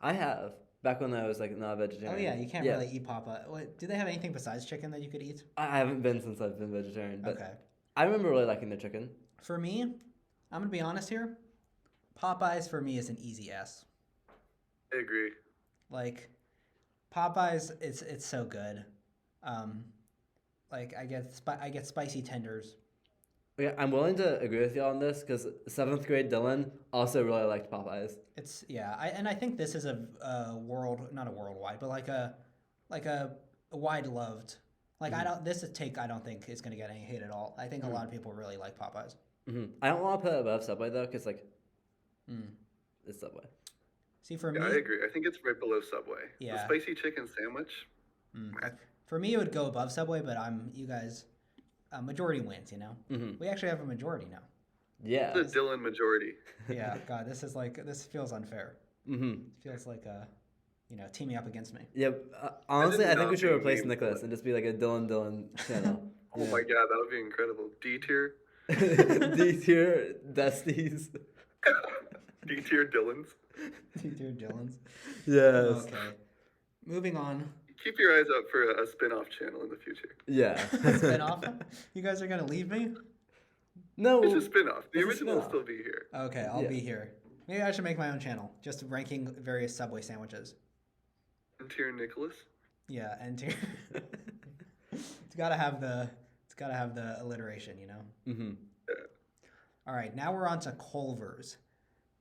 Speaker 1: I have. Back when I was like not a vegetarian.
Speaker 2: Oh yeah, you can't really eat Popeye. What, do they have anything besides chicken that you could eat?
Speaker 1: I haven't been since I've been vegetarian, but
Speaker 2: Okay.
Speaker 1: I remember really liking the chicken.
Speaker 2: For me, I'm gonna be honest here. Popeyes for me is an easy S.
Speaker 3: I agree.
Speaker 2: Like, Popeyes, it's so good. Like I get spicy tenders.
Speaker 1: Yeah, I'm willing to agree with you on this because 7th grade Dylan also really liked Popeyes.
Speaker 2: It's I think this is a not a worldwide, but like a wide loved. Like I don't think is gonna get any hate at all. I think a lot of people really like Popeyes.
Speaker 1: I don't want to put it above Subway though, because like it's Subway.
Speaker 2: See, for
Speaker 3: Yeah,
Speaker 2: me,
Speaker 3: I agree. I think it's right below Subway.
Speaker 2: Yeah.
Speaker 3: The spicy chicken sandwich.
Speaker 2: for me it would go above Subway, but you guys, majority wins. You know, we actually have a majority now.
Speaker 1: Yeah.
Speaker 3: The Dylan majority.
Speaker 2: Yeah, God, this feels unfair. It feels like teaming up against me.
Speaker 1: Yeah. Honestly, I think we
Speaker 3: not
Speaker 1: should
Speaker 3: be
Speaker 1: replace
Speaker 3: named
Speaker 1: Nicholas
Speaker 3: Dylan.
Speaker 1: and just be like a Dylan channel.
Speaker 3: Oh my god, that would be incredible. D tier.
Speaker 1: D tier Dusties.
Speaker 3: D tier Dylans.
Speaker 2: Dear Dylan's.
Speaker 1: Yes.
Speaker 2: Okay. Moving on.
Speaker 3: Keep your eyes out for a spin-off channel in the future.
Speaker 1: Yeah.
Speaker 2: Spin-off? You guys are gonna leave me?
Speaker 1: No.
Speaker 3: It's a spin-off. The
Speaker 1: It's a
Speaker 3: original will
Speaker 1: spin-off.
Speaker 3: still be here.
Speaker 2: Okay, I'll
Speaker 1: Yeah.
Speaker 2: be here. Maybe I should make my own channel, just ranking various Subway sandwiches.
Speaker 3: D tier Nicholas.
Speaker 2: Yeah, and tier. It's gotta have the alliteration, you know. All right, now we're on to Culver's.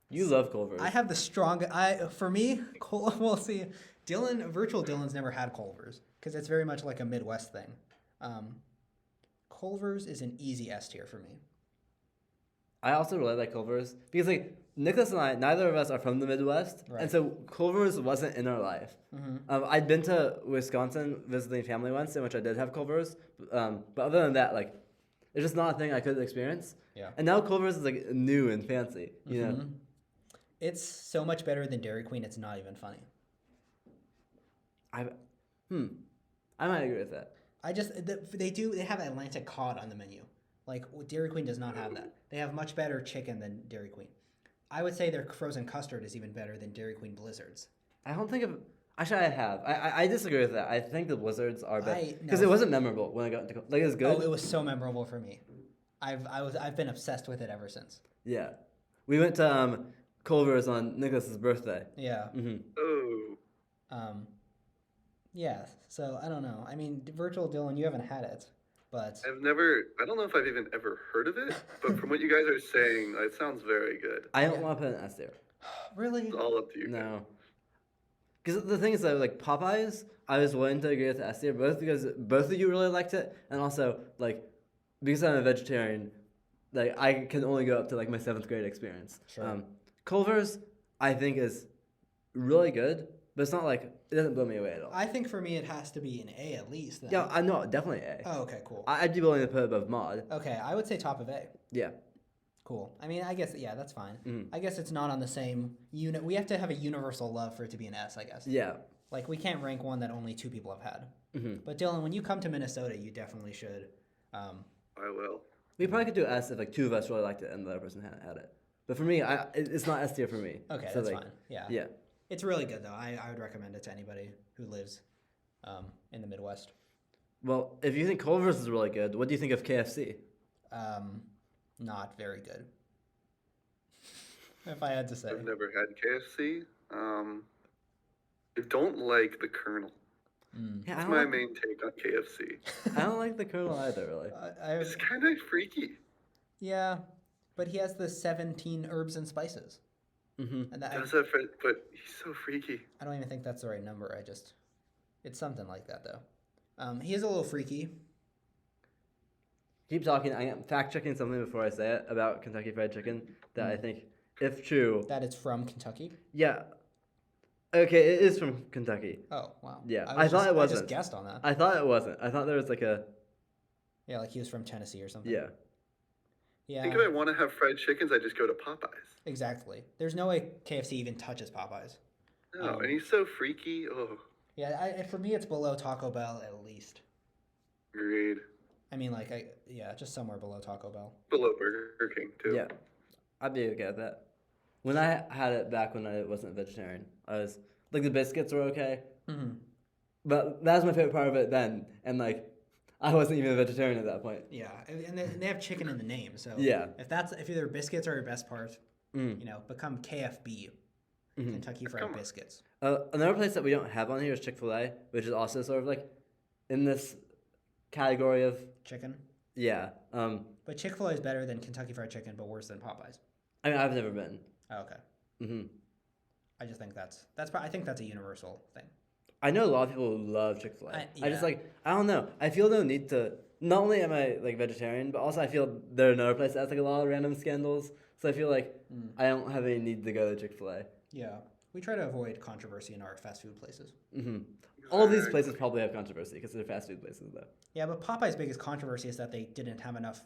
Speaker 1: You love Culver's.
Speaker 2: I have the strongest. For me, well, see, Virtual Dylan's never had Culver's because it's very much like a Midwest thing. Culver's is an easy S tier for me.
Speaker 1: I also really like Culver's because like Nicholas and I, neither of us are from the Midwest,
Speaker 2: Right.
Speaker 1: and so Culver's wasn't in our life. I'd been to Wisconsin visiting family once, in which I did have Culver's, but other than that, like it's just not a thing I could experience.
Speaker 2: Yeah.
Speaker 1: And now Culver's is like new and fancy, you know.
Speaker 2: It's so much better than Dairy Queen. It's not even funny.
Speaker 1: I might agree with that.
Speaker 2: They have Atlantic cod on the menu. Like Dairy Queen does not have that. They have much better chicken than Dairy Queen. I would say their frozen custard is even better than Dairy Queen Blizzards.
Speaker 1: I don't think of. Actually, I have. I disagree with that. I think the Blizzards are better because
Speaker 2: no.
Speaker 1: it wasn't memorable when I got into like it was good.
Speaker 2: Oh, it was so memorable for me. I've been obsessed with it ever since.
Speaker 1: Yeah, we went to Culver's on Nicholas's birthday.
Speaker 2: Yeah.
Speaker 3: Oh.
Speaker 2: Yeah. So I don't know. I mean, Virtual Dylan, you haven't had it, but
Speaker 3: I don't know if I've even ever heard of it, but from what you guys are saying, it sounds very good.
Speaker 1: I don't want to put an S there.
Speaker 2: really,
Speaker 3: It's all up to you guys.
Speaker 1: No. Because the thing is though, like Popeyes, I was willing to agree with the S tier, both because both of you really liked it, and also like because I'm a vegetarian, like I can only go up to like my 7th grade experience.
Speaker 2: Sure.
Speaker 1: Culver's, I think is really good, but it's not like it doesn't blow me away at all.
Speaker 2: I think for me it has to be an A at least. Then.
Speaker 1: Yeah, I know definitely A.
Speaker 2: Oh, okay, cool.
Speaker 1: I'd be willing to put it above Mod.
Speaker 2: Okay, I would say top of A.
Speaker 1: Yeah.
Speaker 2: Cool. I mean, I guess that's fine. I guess it's not on the same unit. We have to have a universal love for it to be an S, I guess.
Speaker 1: Yeah.
Speaker 2: Like we can't rank one that only 2 people have had. But Dylan, when you come to Minnesota, you definitely should.
Speaker 3: I will.
Speaker 1: We probably could do S if like 2 of us really liked it and the other person hadn't had it. But for me, it's not S tier for me.
Speaker 2: Okay,
Speaker 1: So,
Speaker 2: that's
Speaker 1: like,
Speaker 2: fine. Yeah.
Speaker 1: Yeah.
Speaker 2: It's really good though. I would recommend it to anybody who lives in the Midwest.
Speaker 1: Well, if you think Culver's is really good, what do you think of KFC?
Speaker 2: Not very good. If I had to say.
Speaker 3: I've never had KFC. I don't like the Colonel.
Speaker 1: Yeah,
Speaker 3: That's my main take on KFC.
Speaker 1: I don't like the Colonel either, really.
Speaker 3: It's kind of freaky.
Speaker 2: Yeah, but he has the 17 herbs and spices. And that,
Speaker 3: But he's so freaky.
Speaker 2: I don't even think that's the right number. It's something like that though. He is a little freaky.
Speaker 1: Keep talking. I am fact checking something before I say it about Kentucky Fried Chicken that I think, if true,
Speaker 2: That it's from Kentucky.
Speaker 1: yeah. Okay, it is from Kentucky.
Speaker 2: Oh wow.
Speaker 1: Yeah,
Speaker 2: was
Speaker 1: I thought it
Speaker 2: I
Speaker 1: wasn't.
Speaker 2: just guessed on that.
Speaker 1: I thought it wasn't. I thought there was like a
Speaker 2: Yeah, like he was from Tennessee or something.
Speaker 1: yeah.
Speaker 3: I
Speaker 2: Yeah.
Speaker 3: think if I want to have fried chickens, I just go to Popeyes.
Speaker 2: Exactly. There's no way KFC even touches Popeyes.
Speaker 3: No, and he's so freaky. Oh,
Speaker 2: Yeah, for me it's below Taco Bell at least.
Speaker 3: agreed.
Speaker 2: I mean, like, just somewhere below Taco Bell.
Speaker 3: Below Burger King too.
Speaker 1: Yeah, I'd be okay with that. When I had it back when I wasn't a vegetarian, I was Like the biscuits were okay,
Speaker 2: Mm-hmm.
Speaker 1: but that was my favorite part of it then. And like, I wasn't even a vegetarian at that point.
Speaker 2: Yeah, and they have chicken in the name, so
Speaker 1: Yeah.
Speaker 2: if either biscuits are your best part,
Speaker 1: Mm.
Speaker 2: you know, become KFB,
Speaker 1: Mhm.
Speaker 2: Kentucky Fried Biscuits.
Speaker 1: Another place that we don't have on here is Chick-fil-A, which is also sort of like in this category of
Speaker 2: Chicken.
Speaker 1: yeah.
Speaker 2: But Chick-fil-A is better than Kentucky Fried Chicken, but worse than Popeyes.
Speaker 1: I mean, I've never been.
Speaker 2: Oh, okay.
Speaker 1: Hmm.
Speaker 2: I just think I think that's a universal thing.
Speaker 1: I know a lot of people who love Chick-fil-A. I just
Speaker 2: Yeah.
Speaker 1: like I don't know. I feel no need to. Not only am I like vegetarian, but also I feel they're another place that has like a lot of random scandals. So I feel like I don't have any need to go to Chick-fil-A.
Speaker 2: Yeah, we try to avoid controversy in our fast food places.
Speaker 1: Hmm. All these places probably have controversy because they're fast food places, though.
Speaker 2: Yeah, but Popeye's biggest controversy is that they didn't have enough,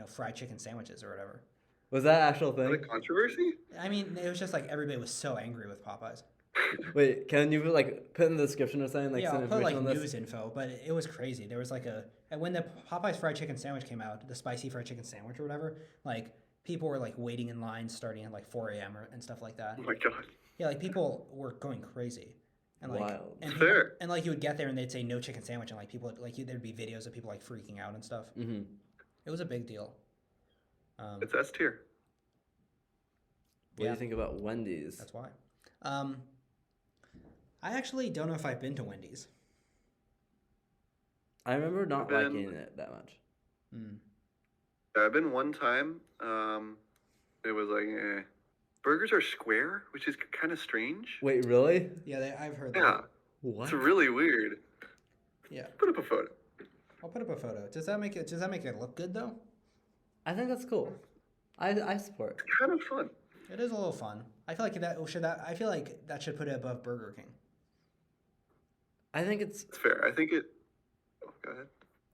Speaker 2: fried chicken sandwiches or whatever.
Speaker 1: Was that an actual
Speaker 3: Is that a
Speaker 1: thing?
Speaker 3: controversy?
Speaker 2: I mean, it was just like everybody was so angry with Popeyes.
Speaker 1: Wait, can you like put in the description or something like
Speaker 2: Yeah,
Speaker 1: some
Speaker 2: I'll put like
Speaker 1: information on
Speaker 2: news
Speaker 1: this?
Speaker 2: info, but it was crazy. There was like and when the Popeyes fried chicken sandwich came out, the spicy fried chicken sandwich or whatever, like people were like waiting in line starting at like 4 a.m. and stuff like that.
Speaker 3: Oh my god.
Speaker 2: Yeah, like people were going crazy. And like,
Speaker 1: Wild.
Speaker 2: and
Speaker 3: Fair.
Speaker 2: and like you would get there and they'd say no chicken sandwich, and like people would, like there'd be videos of people like freaking out and stuff.
Speaker 1: Mm-hmm.
Speaker 2: It was a big deal.
Speaker 3: It's S tier.
Speaker 1: What do
Speaker 2: Yeah.
Speaker 1: you think about Wendy's?
Speaker 2: That's why. I actually don't know if I've been to Wendy's.
Speaker 1: I remember not
Speaker 3: Been-
Speaker 1: liking it that much.
Speaker 2: Mm.
Speaker 3: Yeah, I've been one time. It was like, burgers are square, which is kind of strange.
Speaker 1: Wait, really?
Speaker 2: Yeah, I've heard
Speaker 3: Yeah,
Speaker 2: that.
Speaker 1: What?
Speaker 3: it's really weird.
Speaker 2: Yeah,
Speaker 3: Put up a photo.
Speaker 2: I'll put up a photo. Does that make it look good though?
Speaker 1: I think that's cool. I support.
Speaker 3: It's kind of fun.
Speaker 2: It is a little fun. I feel like I feel like that should put it above Burger King.
Speaker 1: I think it's.
Speaker 3: It's fair. I think it. Oh, go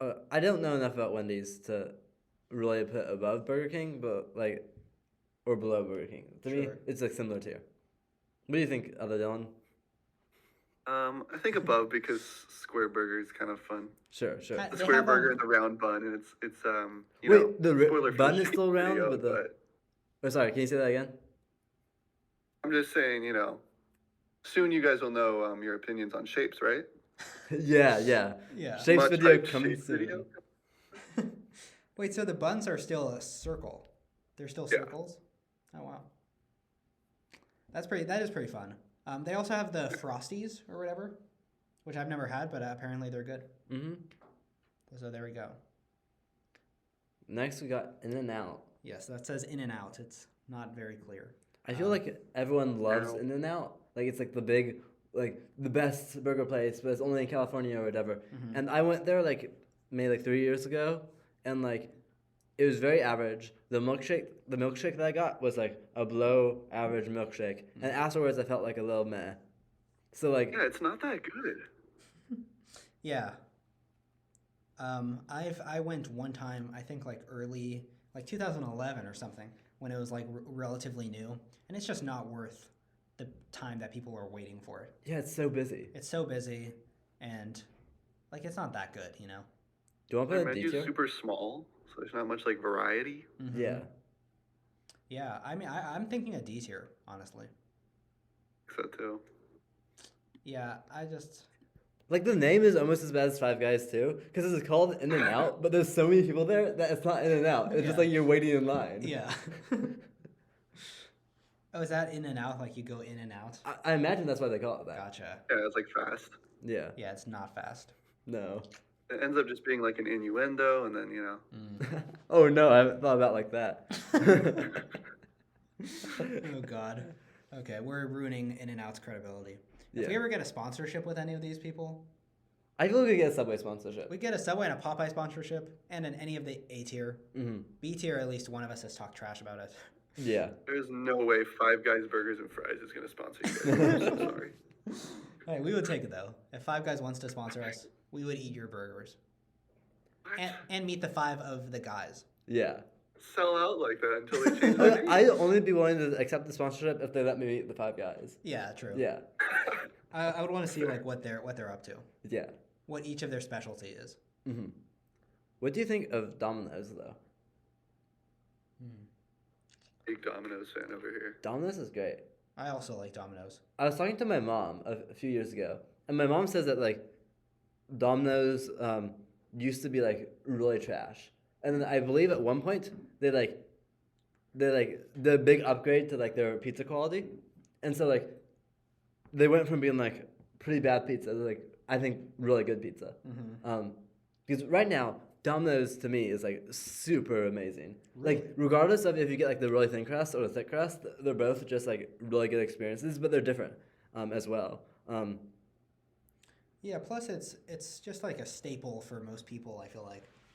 Speaker 3: ahead.
Speaker 1: I don't know enough about Wendy's to really put it above Burger King, but like, or below Burger King. To me,
Speaker 2: Sure.
Speaker 1: it's like similar tier. What do you think, other Dylan?
Speaker 3: I think above because square burger is kind of fun.
Speaker 1: Sure.
Speaker 3: The
Speaker 2: They
Speaker 3: square
Speaker 2: have,
Speaker 3: burger and the round bun, and it's you
Speaker 1: Wait,
Speaker 3: know,
Speaker 1: the
Speaker 3: spoiler for
Speaker 1: bun
Speaker 3: the
Speaker 1: is still round,
Speaker 3: video,
Speaker 1: but the. Oh, sorry. Can you say that again?
Speaker 3: I'm just saying, soon you guys will know your opinions on shapes, right?
Speaker 1: Yeah.
Speaker 2: Yeah.
Speaker 1: Shapes
Speaker 3: Much
Speaker 1: video
Speaker 3: hyped
Speaker 1: coming
Speaker 3: shape
Speaker 1: soon.
Speaker 3: video.
Speaker 2: Wait, so the buns are still a circle? They're still
Speaker 3: Yeah.
Speaker 2: circles? Oh wow. That is pretty fun. They also have the Frosties or whatever, which I've never had, but apparently they're good.
Speaker 1: Mm-hmm.
Speaker 2: So there we go.
Speaker 1: Next, we got In-N-Out.
Speaker 2: Yes, that says In and Out. It's not very clear.
Speaker 1: I feel like everyone loves
Speaker 3: Now-
Speaker 1: In-N-Out. Like it's like the big, like the best burger place, but it's only in California or whatever.
Speaker 2: Mm-hmm.
Speaker 1: And I went there like maybe like 3 years ago, and like it was very average. The milkshake that I got was like a below average milkshake, and afterwards I felt like a little meh. So like
Speaker 3: Yeah, it's not that good.
Speaker 2: Yeah. I went one time, I think like early, like 2011 or something, when it was like relatively new, and it's just not worth the time that people are waiting for it.
Speaker 1: yeah, it's so busy.
Speaker 2: It's so busy, and like it's not that good, you know.
Speaker 1: Do you want to
Speaker 3: Their
Speaker 1: put a D
Speaker 3: menu's
Speaker 1: tier?
Speaker 3: super small, so there's not much like variety.
Speaker 2: Mhm.
Speaker 1: Yeah.
Speaker 2: Yeah, I mean, I'm thinking a D tier, honestly.
Speaker 3: So too.
Speaker 2: Yeah, I just.
Speaker 1: Like the name is almost as bad as Five Guys too, because it's called In-N-Out, but there's so many people there that it's not In-N-Out. It's just
Speaker 2: Yeah.
Speaker 1: like you're waiting in line.
Speaker 2: Yeah. Oh, is that In and Out? Like you go in and out?
Speaker 1: I imagine that's why they call it that.
Speaker 2: Gotcha.
Speaker 3: Yeah, it's like fast.
Speaker 1: Yeah.
Speaker 2: Yeah, it's not fast.
Speaker 1: No.
Speaker 3: It ends up just being like an innuendo, and then
Speaker 1: Oh no, I haven't thought about it like that.
Speaker 2: Oh God. Okay, we're ruining In and Out's credibility. If
Speaker 1: Yeah.
Speaker 2: we ever get a sponsorship with any of these people,
Speaker 1: I feel like we get a Subway sponsorship.
Speaker 2: we get a Subway and a Popeye sponsorship, and in any of the A tier,
Speaker 1: Mm-hmm.
Speaker 2: B tier, at least one of us has talked trash about it.
Speaker 1: Yeah.
Speaker 3: there's no way Five Guys Burgers and Fries is gonna sponsor you guys. I'm so sorry.
Speaker 2: Hey, we would take it though. If Five Guys wants to sponsor us, we would eat your burgers and meet the five of the guys.
Speaker 1: Yeah.
Speaker 3: Sell out like that until they change the name.
Speaker 1: I'd only be willing to accept the sponsorship if they let me meet the Five Guys.
Speaker 2: Yeah, true.
Speaker 1: Yeah.
Speaker 2: I would want to see like what they're up to,
Speaker 1: Yeah.
Speaker 2: what each of their specialty is.
Speaker 1: Mm-hmm. What do you think of Domino's though?
Speaker 3: Big Domino's fan over here.
Speaker 1: Domino's is great.
Speaker 2: I also like Domino's.
Speaker 1: I was talking to my mom a few years ago, and my mom says that like Domino's used to be like really trash, and then I believe at one point they the big upgrade to like their pizza quality, and so like they went from being like pretty bad pizza to like I think really good pizza. Because right now Domino's to me is like super amazing.
Speaker 2: Really?
Speaker 1: Like regardless of if you get like the really thin crust or the thick crust, they're both just like really good experiences, but they're different as well.
Speaker 2: Yeah, plus it's just like a staple for most people, I feel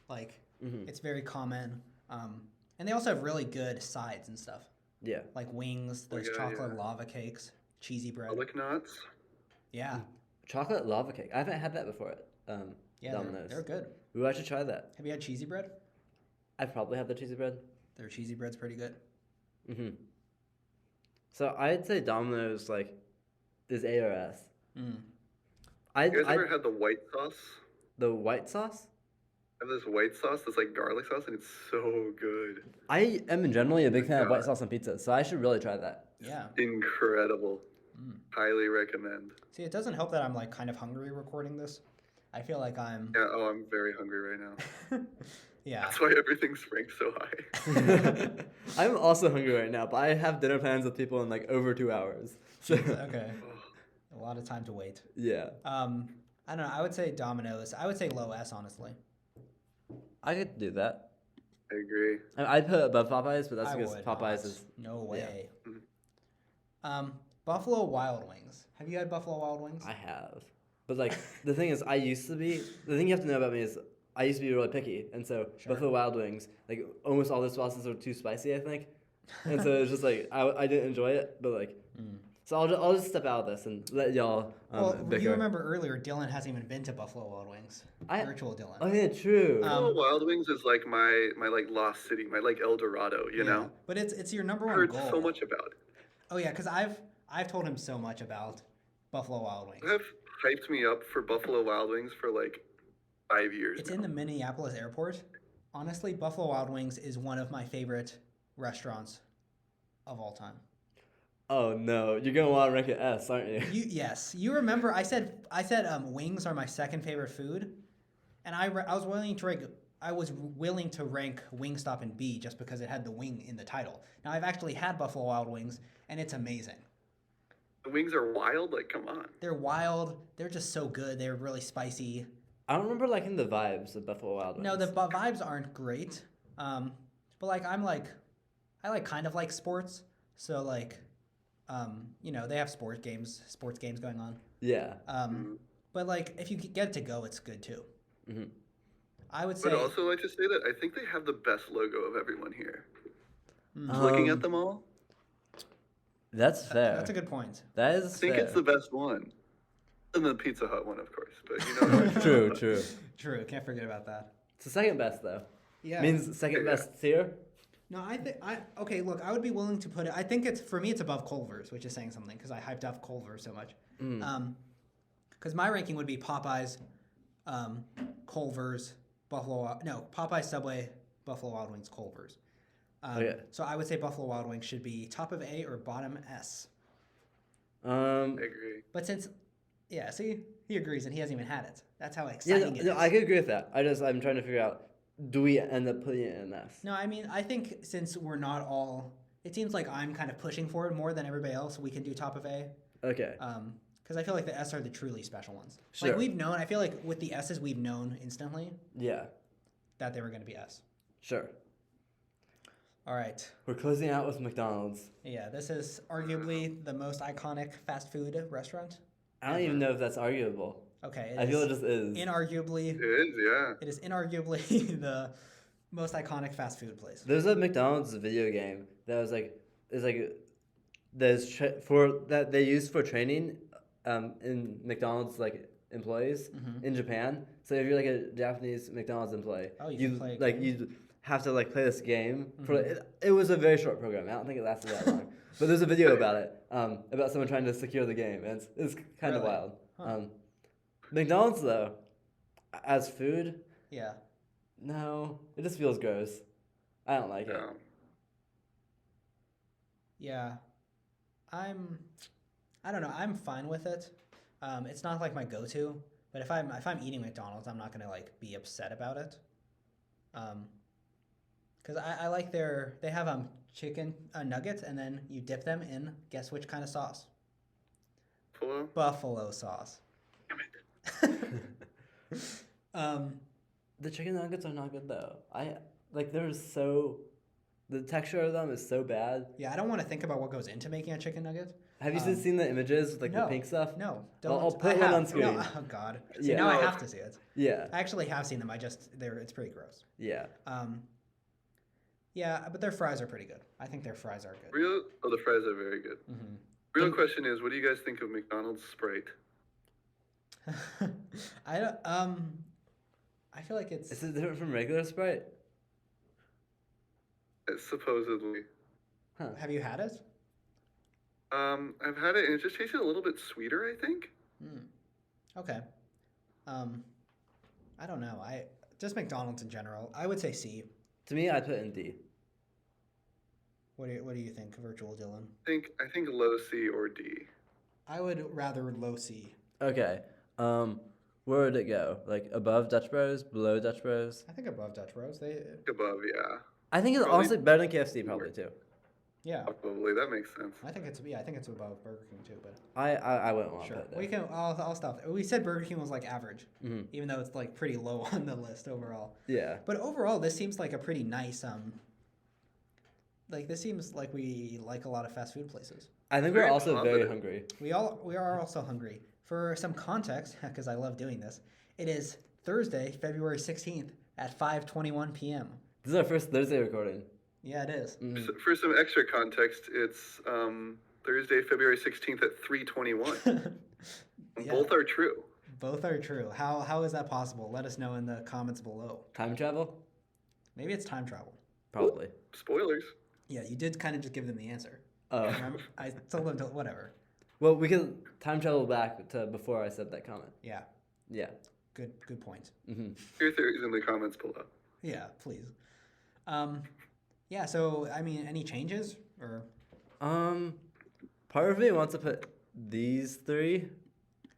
Speaker 2: like it's very common. And they also have really good sides and stuff.
Speaker 1: Yeah.
Speaker 2: Like wings, those chocolate lava cakes, cheesy bread.
Speaker 3: Garlic knots.
Speaker 2: Yeah.
Speaker 1: Chocolate lava cake. I haven't had that before at Domino's.
Speaker 2: They're good.
Speaker 1: Ooh, I should try that.
Speaker 2: Have you had cheesy bread?
Speaker 1: I probably have the cheesy bread.
Speaker 2: Their cheesy bread's pretty good.
Speaker 1: So I'd say Domino's like is A or S.
Speaker 3: You guys ever had the white sauce?
Speaker 1: The white sauce?
Speaker 3: I have this white sauce that's like garlic sauce, and it's so good.
Speaker 1: I am generally a big fan of white sauce on pizza, so I should really try that.
Speaker 2: Yeah.
Speaker 3: Incredible. Highly recommend.
Speaker 2: See, it doesn't help that I'm like kind of hungry recording this. I feel like I'm.
Speaker 3: Yeah. Oh, I'm very hungry right now.
Speaker 2: Yeah.
Speaker 3: That's why everything's ranked so high.
Speaker 1: I'm also hungry right now, but I have dinner plans with people in like over 2 hours. So
Speaker 2: Okay. A lot of time to wait.
Speaker 1: yeah.
Speaker 2: I don't know. I would say Domino's. I would say low S, honestly.
Speaker 1: I could do that.
Speaker 3: I agree.
Speaker 1: I'd put it above Popeyes, but that's
Speaker 2: I
Speaker 1: because
Speaker 2: would
Speaker 1: Popeyes
Speaker 2: not.
Speaker 1: is
Speaker 2: No way. Buffalo Wild Wings. Have you had Buffalo Wild Wings?
Speaker 1: I have. But like the thing is the thing you have to know about me is I used to be really picky, and so Buffalo Wild Wings, like almost all the sauces are too spicy, I think. And so it's just like I didn't enjoy it, but like so I'll just step out of this and let y'all
Speaker 2: Well,
Speaker 1: bicker.
Speaker 2: you remember earlier, Dylan hasn't even been to Buffalo Wild Wings. Virtual Dylan.
Speaker 1: Oh yeah, true.
Speaker 3: Buffalo Wild Wings is like my like lost city, my like El Dorado, you know?
Speaker 2: But it's your number
Speaker 3: I
Speaker 2: one
Speaker 3: heard
Speaker 2: goal.
Speaker 3: so much about it.
Speaker 2: Oh yeah, because I've told him so much about Buffalo Wild Wings.
Speaker 3: You have hyped me up for Buffalo Wild Wings for like 5 years.
Speaker 2: It's
Speaker 3: now.
Speaker 2: in the Minneapolis airport. Honestly, Buffalo Wild Wings is one of my favorite restaurants of all time.
Speaker 1: Oh no, you're gonna want to rank it S, aren't you?
Speaker 2: Yes, you remember I said wings are my second favorite food, and I was willing to rank Wingstop in B just because it had the wing in the title. Now I've actually had Buffalo Wild Wings, and it's amazing.
Speaker 3: The wings are wild, like come on.
Speaker 2: They're wild. They're just so good. They're really spicy.
Speaker 1: I don't remember liking the vibes of Buffalo Wild Wings.
Speaker 2: No, the vibes aren't great. But like I like kind of like sports, so like. They have sports games going on.
Speaker 1: Yeah.
Speaker 2: But like if you get it to go, it's good too. I would say.
Speaker 3: But I'd also like to say that I think they have the best logo of everyone here. Looking at them all,
Speaker 1: That's fair.
Speaker 2: That's a good point.
Speaker 1: That is
Speaker 3: I think
Speaker 1: fair.
Speaker 3: it's the best one. And the Pizza Hut one, of course. But you know.
Speaker 1: True.
Speaker 2: True. Can't forget about that.
Speaker 1: It's the second best though.
Speaker 2: Yeah.
Speaker 1: Means second best tier.
Speaker 2: No, okay. Look, I would be willing to put it. I think for me it's above Culver's, which is saying something because I hyped up Culver so much. Because my ranking would be Popeyes, Culver's, Popeyes, Subway, Buffalo Wild Wings, Culver's. So I would say Buffalo Wild Wings should be top of A or bottom S.
Speaker 3: I agree.
Speaker 2: But see, he agrees and he hasn't even had it. That's how exciting it is.
Speaker 1: No, I could agree with that. I'm trying to figure out, do we end up putting it in an S?
Speaker 2: No, I mean, I think since we're not all, it seems like I'm kind of pushing for it more than everybody else. We can do top of A.
Speaker 1: Okay.
Speaker 2: Because I feel like the S are the truly special ones.
Speaker 1: Sure.
Speaker 2: Like I feel like with the S's, we've known instantly
Speaker 1: Yeah.
Speaker 2: that they were going to be S.
Speaker 1: Sure.
Speaker 2: All right.
Speaker 1: We're closing out with McDonald's.
Speaker 2: Yeah, this is arguably the most iconic fast food restaurant.
Speaker 1: I don't even know if that's arguable.
Speaker 2: Okay.
Speaker 1: I feel it just is.
Speaker 2: Inarguably.
Speaker 3: It is, yeah.
Speaker 2: It is inarguably the most iconic fast food place.
Speaker 1: There's a McDonald's video game that was like, that they used for training, in McDonald's like employees in Japan. So if you're like a Japanese McDonald's employee,
Speaker 2: you play a
Speaker 1: like
Speaker 2: game?
Speaker 1: you have to like play this game for. It was a very short program. I don't think it lasted that long. But there's a video about it, about someone trying to secure the game, and it's kind of
Speaker 2: Really?
Speaker 1: wild.
Speaker 2: Huh.
Speaker 1: McDonald's though, as food,
Speaker 2: Yeah.
Speaker 1: no, it just feels gross. I don't like it.
Speaker 3: Yeah.
Speaker 2: Yeah. I don't know. I'm fine with it. It's not like my go-to, but if I'm eating McDonald's, I'm not gonna like be upset about it. Because I like they have chicken nuggets, and then you dip them in, guess which kind of sauce?
Speaker 3: Buffalo?
Speaker 2: Buffalo sauce.
Speaker 3: Damn it.
Speaker 1: The chicken nuggets are not good though. The texture of them is so bad.
Speaker 2: Yeah, I don't want to think about what goes into making a chicken nugget.
Speaker 1: Have you seen the images with like
Speaker 2: no,
Speaker 1: the pink stuff?
Speaker 2: No,
Speaker 1: I'll
Speaker 2: don't.
Speaker 1: put one on screen.
Speaker 2: No, oh God. See,
Speaker 1: Yeah.
Speaker 2: now I have to see it.
Speaker 1: Yeah.
Speaker 2: I actually have seen them. It's pretty gross.
Speaker 1: Yeah.
Speaker 2: Yeah, but their fries are pretty good. I think their fries are good.
Speaker 3: The fries are very good.
Speaker 2: Mm-hmm.
Speaker 3: Real question is, what do you guys think of McDonald's Sprite?
Speaker 2: I feel like it's.
Speaker 1: Is it different from regular Sprite?
Speaker 3: It's supposedly.
Speaker 1: Huh.
Speaker 2: Have you had it?
Speaker 3: I've had it and it just tasted a little bit sweeter, I think.
Speaker 2: Okay. I don't know. Just McDonald's in general. I would say C.
Speaker 1: To me, I'd put it in D.
Speaker 2: What do you think, Virtual Dylan?
Speaker 3: I think low C or D.
Speaker 2: I would rather low C.
Speaker 1: Okay. Where would it go? Like above Dutch Bros, below Dutch Bros?
Speaker 2: I think above Dutch Bros.
Speaker 3: Above, yeah.
Speaker 1: I think it's
Speaker 3: Probably-
Speaker 1: honestly better than KFC, probably too.
Speaker 2: Yeah.
Speaker 3: Probably, that makes sense.
Speaker 2: I think it's above Burger King too, but
Speaker 1: I wouldn't want
Speaker 2: sure.
Speaker 1: to put it there.
Speaker 2: We can. I'll stop there. We said Burger King was like average,
Speaker 1: Mhm.
Speaker 2: even though it's like pretty low on the list overall.
Speaker 1: Yeah.
Speaker 2: But overall, this seems like a pretty nice. Like this seems like we like a lot of fast food places.
Speaker 1: I think
Speaker 3: Very
Speaker 1: we're also very
Speaker 3: positive.
Speaker 1: hungry.
Speaker 2: We are also hungry. For some context, because I love doing this, it is Thursday, February 16th at 5:21 p.m.
Speaker 1: This is our first Thursday recording.
Speaker 2: Yeah, it is.
Speaker 1: Mhm.
Speaker 3: For some extra context, it's Thursday, February 16th at 3:21.
Speaker 2: Yeah.
Speaker 3: Both are true.
Speaker 2: Both are true. How is that possible? Let us know in the comments below.
Speaker 1: Time travel?
Speaker 2: Maybe it's time travel.
Speaker 1: Probably.
Speaker 3: Spoilers.
Speaker 2: Yeah, you did kind of just give them the answer.
Speaker 1: Oh.
Speaker 2: Remember? I told them to whatever.
Speaker 1: Well, we can time travel back to before I said that comment.
Speaker 2: Yeah,
Speaker 1: Yeah.
Speaker 2: good point.
Speaker 1: hmm
Speaker 3: Your theories in the comments below.
Speaker 2: Yeah, please. Yeah. So I mean, any changes or?
Speaker 1: Part of me wants to put these three,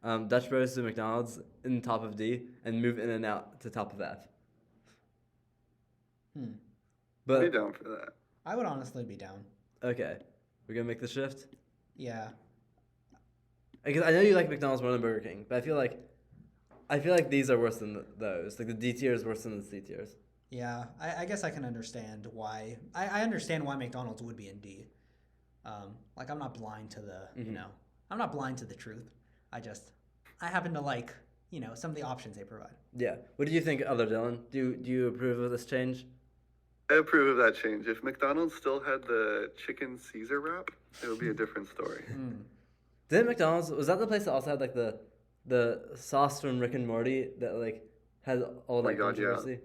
Speaker 1: Dutch Bros and McDonald's, in top of D and move in and out to top of F.
Speaker 3: Be
Speaker 1: But
Speaker 3: down for that.
Speaker 2: I would honestly be down.
Speaker 1: okay, we're gonna make the shift.
Speaker 2: Yeah.
Speaker 1: Because I know you like McDonald's more than Burger King, but I feel like these are worse than those. Like the D tier is worse than the C tiers.
Speaker 2: Yeah, I guess I can understand why. I understand why McDonald's would be in D. Like I'm not blind to the I'm not blind to the truth. I happen to like some of the options they provide.
Speaker 1: Yeah. What do you think, other Dylan? Do you approve of this change?
Speaker 3: I approve of that change. If McDonald's still had the chicken Caesar wrap, it would be a different story.
Speaker 1: Didn't McDonald's, was that the place that also had like the sauce from Rick and Morty that like had all
Speaker 3: my
Speaker 1: that
Speaker 3: God, yeah.
Speaker 1: controversy?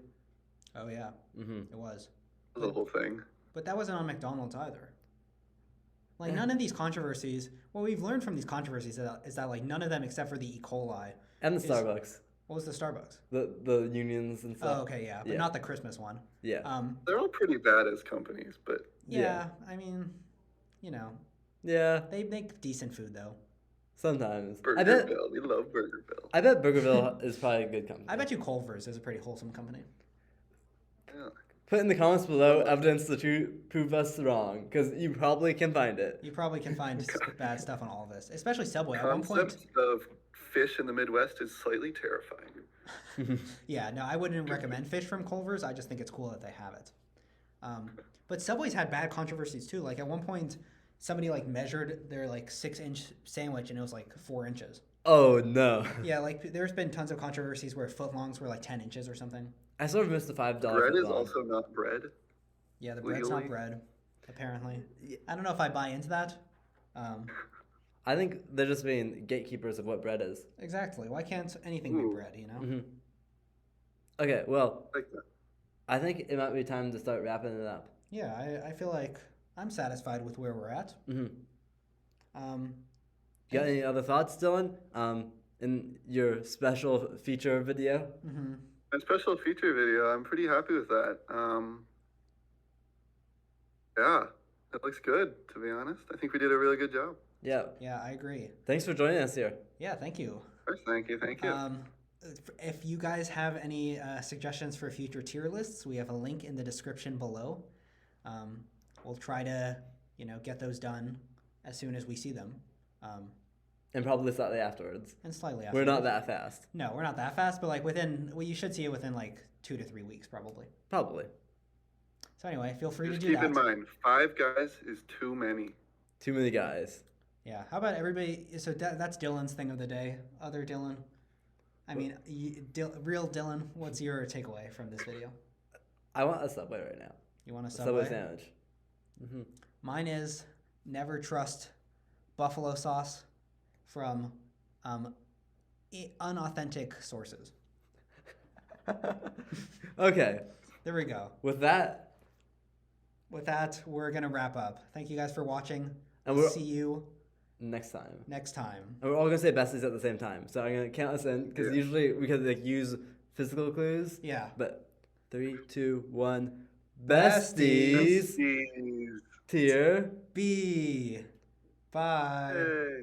Speaker 2: Oh yeah,
Speaker 1: Mm-hmm.
Speaker 2: it was.
Speaker 3: The whole thing.
Speaker 2: But that wasn't on McDonald's either. Like none of these controversies. What we've learned from these controversies is that like none of them except for the E. coli.
Speaker 1: And the
Speaker 2: Is-
Speaker 1: Starbucks.
Speaker 2: What was the Starbucks?
Speaker 1: The unions and stuff.
Speaker 2: Oh, okay, yeah, but
Speaker 1: Yeah.
Speaker 2: not the Christmas one.
Speaker 1: Yeah.
Speaker 3: They're all pretty bad as companies, but
Speaker 2: Yeah, I mean,
Speaker 1: Yeah.
Speaker 2: they make decent food though.
Speaker 1: Sometimes.
Speaker 3: Burgerville. We love Burgerville.
Speaker 1: I bet Burgerville is probably a good company.
Speaker 2: I bet you Culver's is a pretty wholesome company.
Speaker 3: Yeah.
Speaker 1: Put in the comments below evidence to prove us wrong, because you probably can find it.
Speaker 2: You probably can find bad stuff on all of this, especially Subway. At one point,
Speaker 3: Concept of fish in the Midwest is slightly terrifying.
Speaker 2: yeah, no, I wouldn't recommend fish from Culver's. I just think it's cool that they have it. But Subway's had bad controversies too. Like at one point, somebody like measured their like 6-inch sandwich and it was like 4 inches.
Speaker 1: Oh no.
Speaker 2: Yeah, like there's been tons of controversies where footlongs were like 10 inches or something.
Speaker 1: I sort of missed the $5
Speaker 3: Bread is
Speaker 1: footlong.
Speaker 3: also not bread.
Speaker 2: Yeah, the bread's not
Speaker 3: Legally?
Speaker 2: bread, apparently. I don't know if I buy into that.
Speaker 1: I think they're just being gatekeepers of what bread is.
Speaker 2: Exactly. Why can't anything be
Speaker 3: Ooh.
Speaker 2: bread, you know?
Speaker 1: hmm Okay, well,
Speaker 3: Like that.
Speaker 1: I think it might be time to start wrapping it up.
Speaker 2: Yeah, I feel like I'm satisfied with where we're at.
Speaker 1: hmm
Speaker 2: Um,
Speaker 1: You got any other thoughts, Dylan? In your special feature video?
Speaker 2: mhm.
Speaker 3: My special feature video, I'm pretty happy with that. Yeah, That looks good, to be honest. I think we did a really good job.
Speaker 1: Yeah.
Speaker 2: Yeah, I agree.
Speaker 1: Thanks for joining us here.
Speaker 2: Yeah, thank you.
Speaker 3: Of course, thank you.
Speaker 2: If you guys have any suggestions for future tier lists, we have a link in the description below. We'll try to, get those done as soon as we see them.
Speaker 1: And probably slightly afterwards.
Speaker 2: And slightly
Speaker 1: We're
Speaker 2: afterwards.
Speaker 1: not that fast.
Speaker 2: No, we're not that fast, but you should see it within 2 to 3 weeks probably.
Speaker 1: Probably.
Speaker 2: So anyway, feel free
Speaker 3: Just
Speaker 2: to do that.
Speaker 3: keep in mind, 5 guys is too many.
Speaker 1: Too many guys.
Speaker 2: Yeah. How about everybody? So that's Dylan's thing of the day. Other Dylan. I mean, real Dylan, what's your takeaway from this video?
Speaker 1: I want a Subway right now.
Speaker 2: You want a
Speaker 1: Subway sandwich. Mm-hmm.
Speaker 2: Mine is never trust buffalo sauce from unauthentic sources.
Speaker 1: Okay.
Speaker 2: There we go.
Speaker 1: With that,
Speaker 2: we're going to wrap up. Thank you guys for watching.
Speaker 1: And we'll
Speaker 2: see you
Speaker 1: next time.
Speaker 2: And
Speaker 1: we're all going to say besties at the same time. So I'm going to count us in because usually we could use physical clues.
Speaker 2: Yeah.
Speaker 1: But 3, 2, 1. Besties. Tier
Speaker 2: B. Bye.
Speaker 3: Hey.